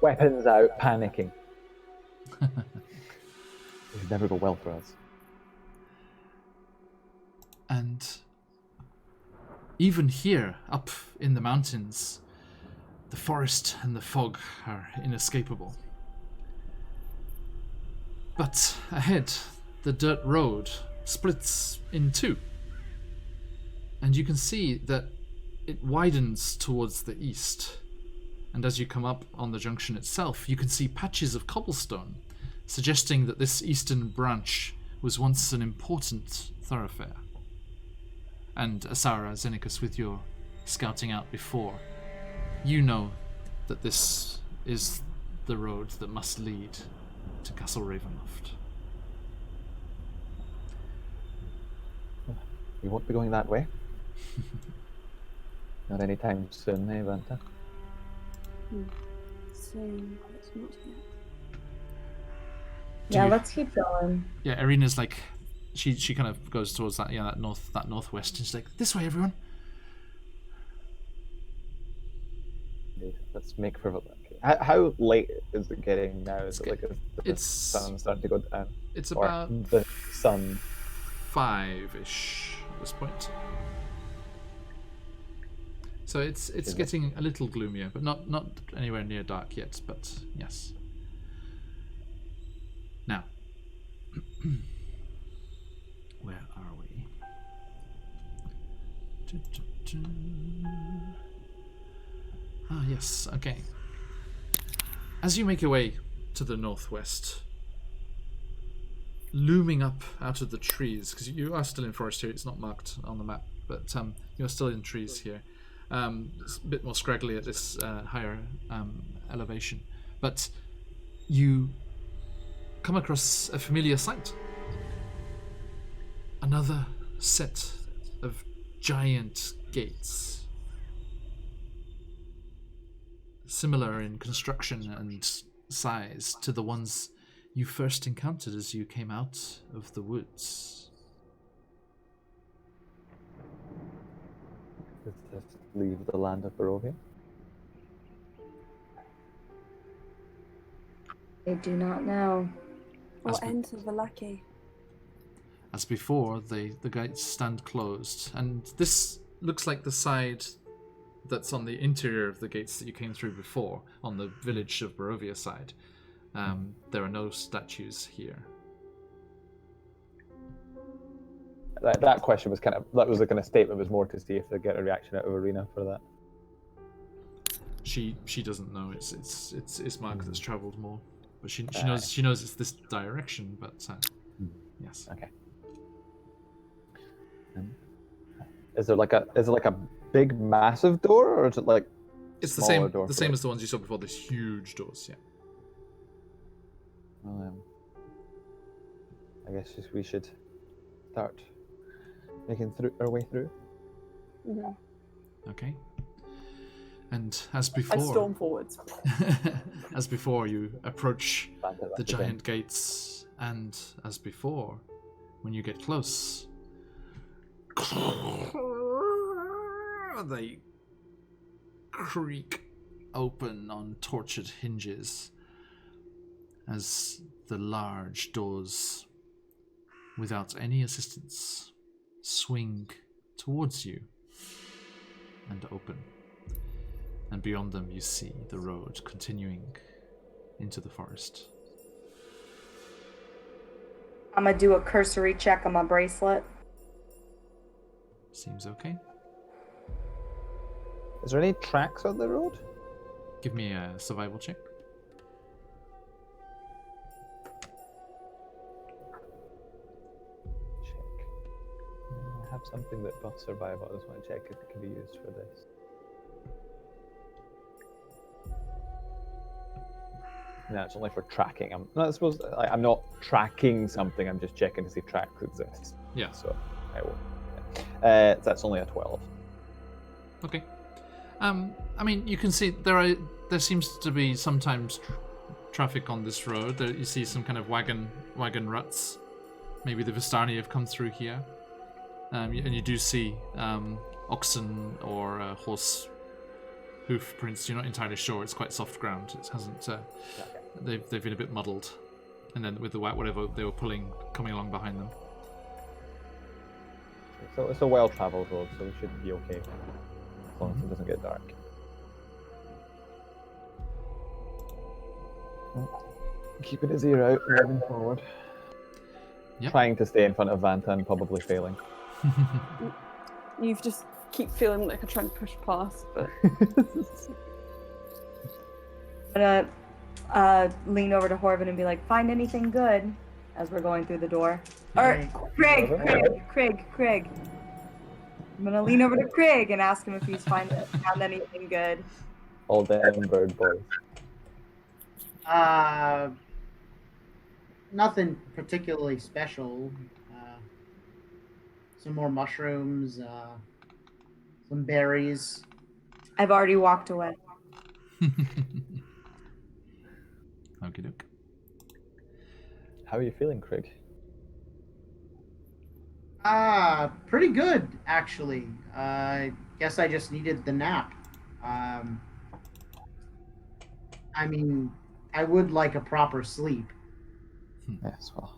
Weapons out, panicking. It would never go well for us. And even here, up in the mountains, the forest and the fog are inescapable. But ahead, the dirt road splits in two. And you can see that it widens towards the east. And as you come up on the junction itself, you can see patches of cobblestone, suggesting that this eastern branch was once an important thoroughfare. And Asara, Xenicus, with your scouting out before, you know that this is the road that must lead to Castle Ravenloft. We won't be going that way. Not anytime soon, eh, Vanta? Soon, but it's not yet. Yeah, you- let's keep going. Yeah, Irina's like, she kind of goes towards that northwest, and she's like, this way, everyone. Indeed. Let's make for it. How late is it getting now? Is it like the It's- sun starting to go down? It's Or about the sun? 5-ish at this point. So it's Is it? getting a little gloomier, but not anywhere near dark yet. But yes. Now, where are we? Ah, yes. Okay. As you make your way to the northwest, looming up out of the trees, because you are still in forest here, it's not marked on the map, but you're still in trees here. It's a bit more scraggly at this higher elevation, but you come across a familiar sight. Another set of giant gates, similar in construction and size to the ones you first encountered as you came out of the woods. Does this leave the land of Barovia? I do not know. Or As we- enter the lackey. As before, the gates stand closed, and this looks like the side that's on the interior of the gates that you came through before, on the village of Barovia side. There are no statues here. That question was that was the kind of statement was more to see if they get a reaction out of Arena for that. She doesn't know. It's Mark that's travelled more, but she knows it's this direction. But yes. Okay. Is there like a big massive door, or is it like It's the smaller same door the for same it? as the ones you saw before. These huge doors. Yeah. Well, I guess we should start making our way through. Mm-hmm. Okay. And as I before, storm forwards. as before, you approach Vanta, the that's giant gates, and as before, when you get close, they creak open on tortured hinges as the large doors, without any assistance, swing towards you and open. And beyond them you see the road continuing into the forest. I'm gonna do a cursory check on my bracelet. Seems okay. Is there any tracks on the road? Give me a survival check. Check. I have something that buffs survival. I just want to check if it can be used for this. No, it's only for tracking. I suppose I'm not tracking something. I'm just checking to see if tracks exist. Yeah. So I will. That's only a 12. Okay. I mean, you can see there seems to be sometimes traffic on this road. There, you see some kind of wagon ruts. Maybe the Vistani have come through here. And you do see oxen or horse hoof prints. You're not entirely sure. It's quite soft ground. It hasn't. They've been a bit muddled, and then with the whatever they were pulling coming along behind them. So it's a well-traveled road, so we should be okay as long as it doesn't get dark. Keeping his ear out, moving forward. Yep. Trying to stay in front of Vanta and probably failing. You just keep feeling like you're trying to push past, but I'm gonna lean over to Horvin and be like, find anything good as we're going through the door. Or Craig. I'm gonna lean over to Craig and ask him if he's found anything good. All them bird boys. Nothing particularly special. Some more mushrooms, some berries. I've already walked away. Okie doke. How are you feeling, Craig? Pretty good, actually. Guess I just needed the nap. I mean, I would like a proper sleep. Yes, well,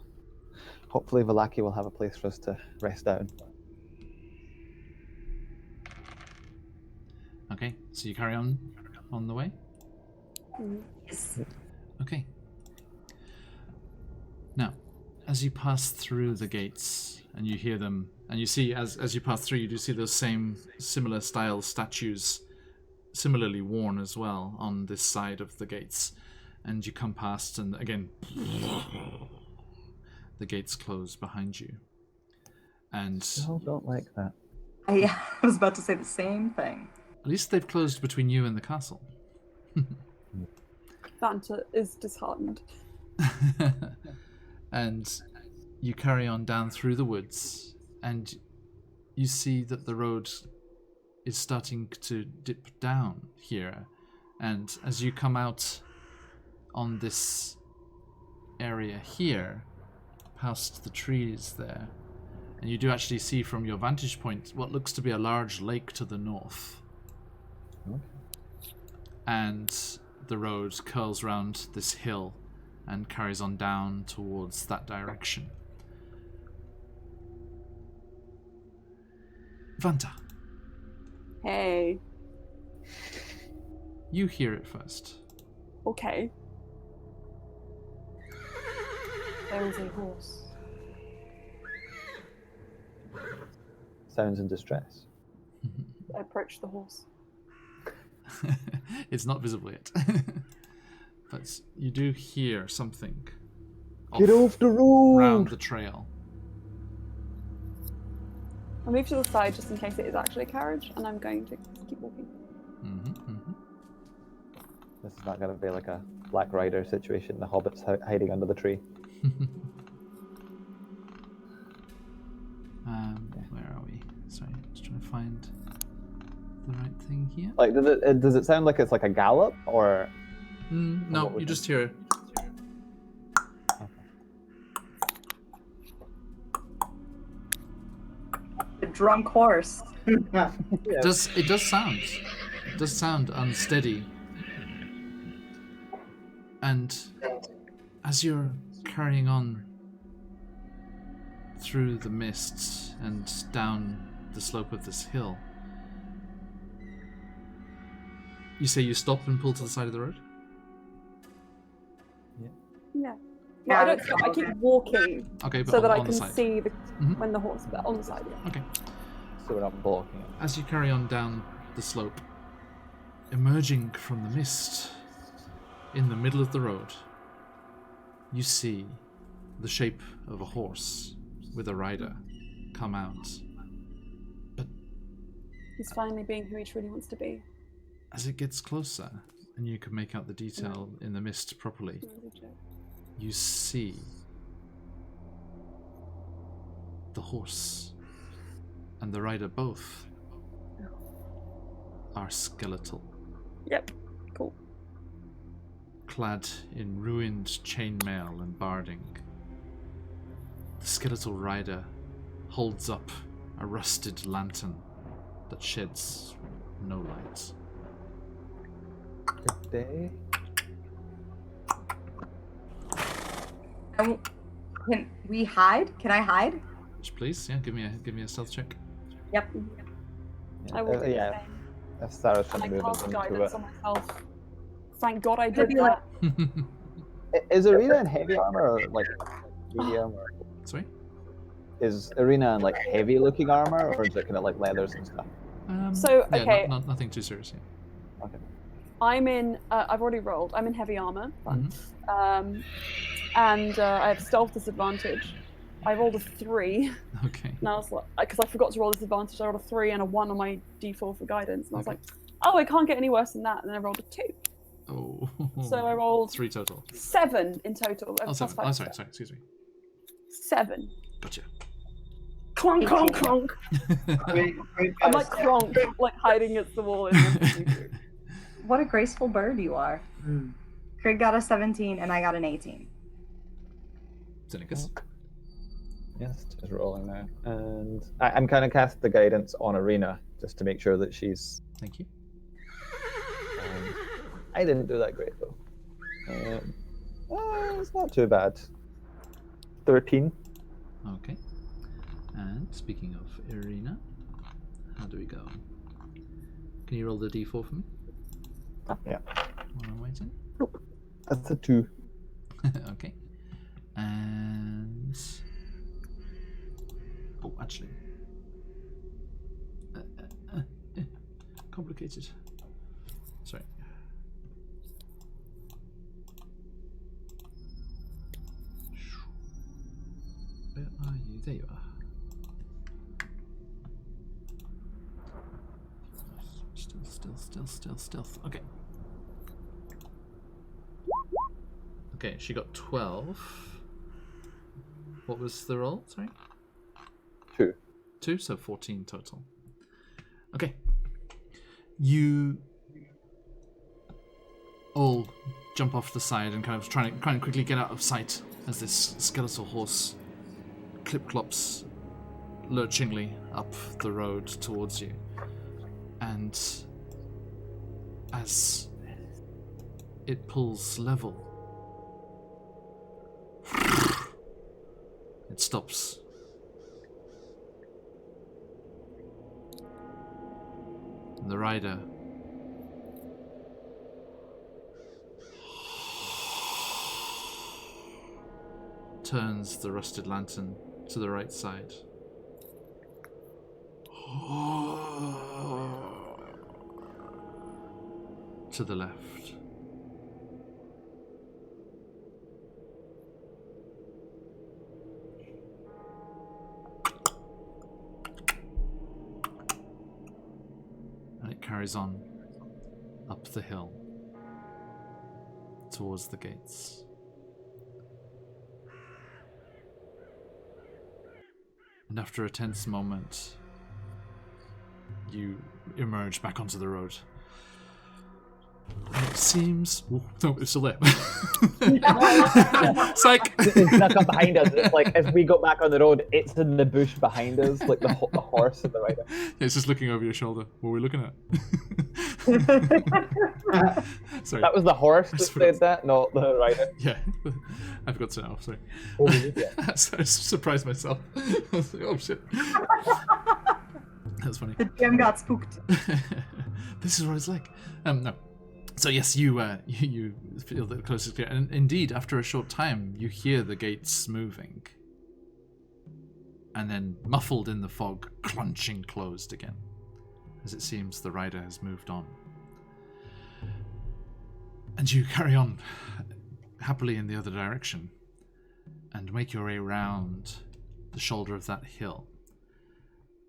hopefully Valaki will have a place for us to rest down. Okay, so you carry on the way? Yes. Okay. Now, as you pass through the gates and you hear them, and you see as you pass through, you do see those same similar style statues, similarly worn as well, on this side of the gates. And you come past, and again, the gates close behind you. And I don't like that. I was about to say the same thing. at least they've closed between you and the castle. Vanta is disheartened. And you carry on down through the woods, and you see that the road is starting to dip down here. And as you come out on this area here, past the trees there, and you do actually see from your vantage point what looks to be a large lake to the north. And the road curls round this hill and carries on down towards that direction. Vanta, Hey. you hear it first. Okay. There is a horse. Sounds in distress. I approach the horse. It's not visible yet. But you do hear something Get off the road! round the trail. I move to the side just in case it is actually a carriage, and I'm going to keep walking. This is not going to be like a Black Rider situation. The hobbit's hiding under the tree. Where are we? Sorry, just trying to find the right thing here. Like, does it sound like it's like a gallop, or? No, what would you you- just hear. The drunk horse. It does sound unsteady. And as you're carrying on through the mists and down the slope of this hill, you say you stop and pull to the side of the road? Yeah. Well, I don't stop. I keep walking Okay, but so that I on the can side. see the Mhm. when the horse, but on the side. Yeah. Okay. So we're not blocking it. As you carry on down the slope, emerging from the mist, in the middle of the road, you see the shape of a horse with a rider come out. But He's finally being who he truly wants to be. as it gets closer, and you can make out the detail in the mist properly, you see the horse and the rider both are skeletal, Yep. Cool. clad in ruined chainmail and barding. The skeletal rider holds up a rusted lantern that sheds no light. Good day. Can we hide? Can I hide? Please, yeah, give me a stealth check. Yep. I will do the yeah. same. If Sarah's And trying I to move cast into guidance it. on myself. Thank God I Could did be that. Is Arena in heavy armor or like medium? Or Sorry? is Arena in like heavy looking armor or is it kind of like leathers and stuff? So, yeah, okay. Nothing too serious, yeah. Okay. I'm in. I've already rolled. I'm in heavy armor. Fun. Mhm. And I have stealth disadvantage. I rolled a 3, Okay. and I was like, because I forgot to roll disadvantage, I rolled a 3 and a 1 on my d4 for guidance, and I was Okay. like, oh, I can't get any worse than that. And then I rolled a 2, Oh. so I rolled 3 total. 7 in total. Oh, 7. Oh, sorry, excuse me. 7. Gotcha. Clonk, clonk, clonk. I'm like clonk, like hiding against the wall. What a graceful bird you are. Mm. Craig got a 17 and I got an 18. Zenicus. Yes, just rolling now. And I'm kind of cast the guidance on Arena just to make sure that she's. Thank you. I didn't do that great though. It's not too bad. 13. Okay. And speaking of Irina, how do we go? Can you roll the d4 for me? Yeah. While I'm waiting. That's a 2. Okay. And oh, actually, complicated. Sorry. Where are you? There you are. Stealth. Okay. Okay, she got 12. What was the roll? Sorry? 2. 2, so 14 total. Okay. You all jump off the side and kind of trying to quickly get out of sight as this skeletal horse clip-clops lurchingly up the road towards you. And as it pulls level, it stops. And the rider turns the rusted lantern to the right side. To the left. And it carries on up the hill towards the gates. And after a tense moment, you emerge back onto the road. And it seems... Oh, no, it's still there. Psych! It snuck up behind us. It's like if we got back on the road, it's in the bush behind us, like the horse and the rider. Yeah, it's just looking over your shoulder. What are we looking at? Sorry. That was the horse that Just forgot. said that, not the rider. Yeah, I forgot to know. Sorry. Oh, really? Yeah. So I surprised myself. I was like, oh shit. That's funny. The gem got spooked. This is what it's like. No. So yes, you feel the closest clear, and indeed, after a short time, you hear the gates moving, and then muffled in the fog, crunching closed again, as it seems the rider has moved on. And you carry on happily in the other direction and make your way around the shoulder of that hill.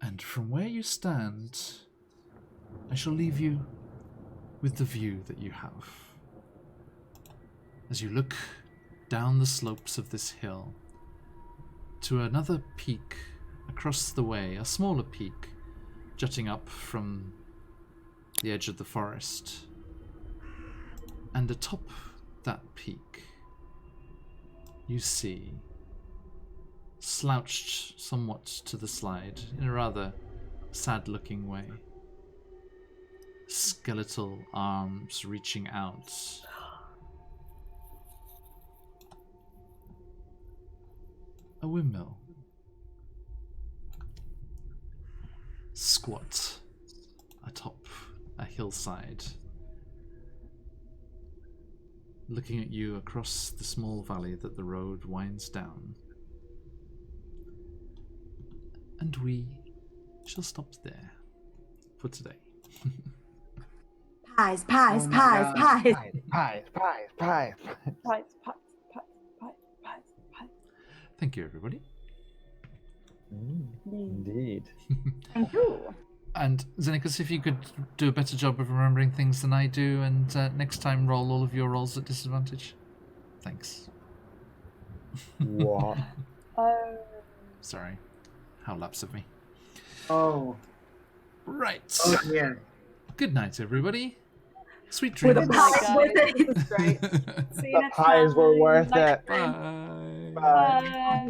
And from where you stand, I shall leave you with the view that you have. As you look down the slopes of this hill to another peak across the way, a smaller peak jutting up from the edge of the forest. And atop that peak, you see, slouched somewhat to the side in a rather sad-looking way, skeletal arms reaching out. A windmill. Squat atop a hillside, looking at you across the small valley that the road winds down. And we shall stop there for today. Pies, Oh pies, my pies, God. pies. Pies. Pies, pies, pies, pies, pies. Thank you, everybody. Indeed. Thank you. And Xenicus, if you could do a better job of remembering things than I do, and next time roll all of your rolls at disadvantage. Thanks. What? Sorry. How lapse of me. Oh. Right. Oh yeah. Good night, everybody. Sweet Were dreams. the Bye, pies worth guys. it? It was great. See you The next pies were time. worth Next it. time. Bye. Bye. Bye.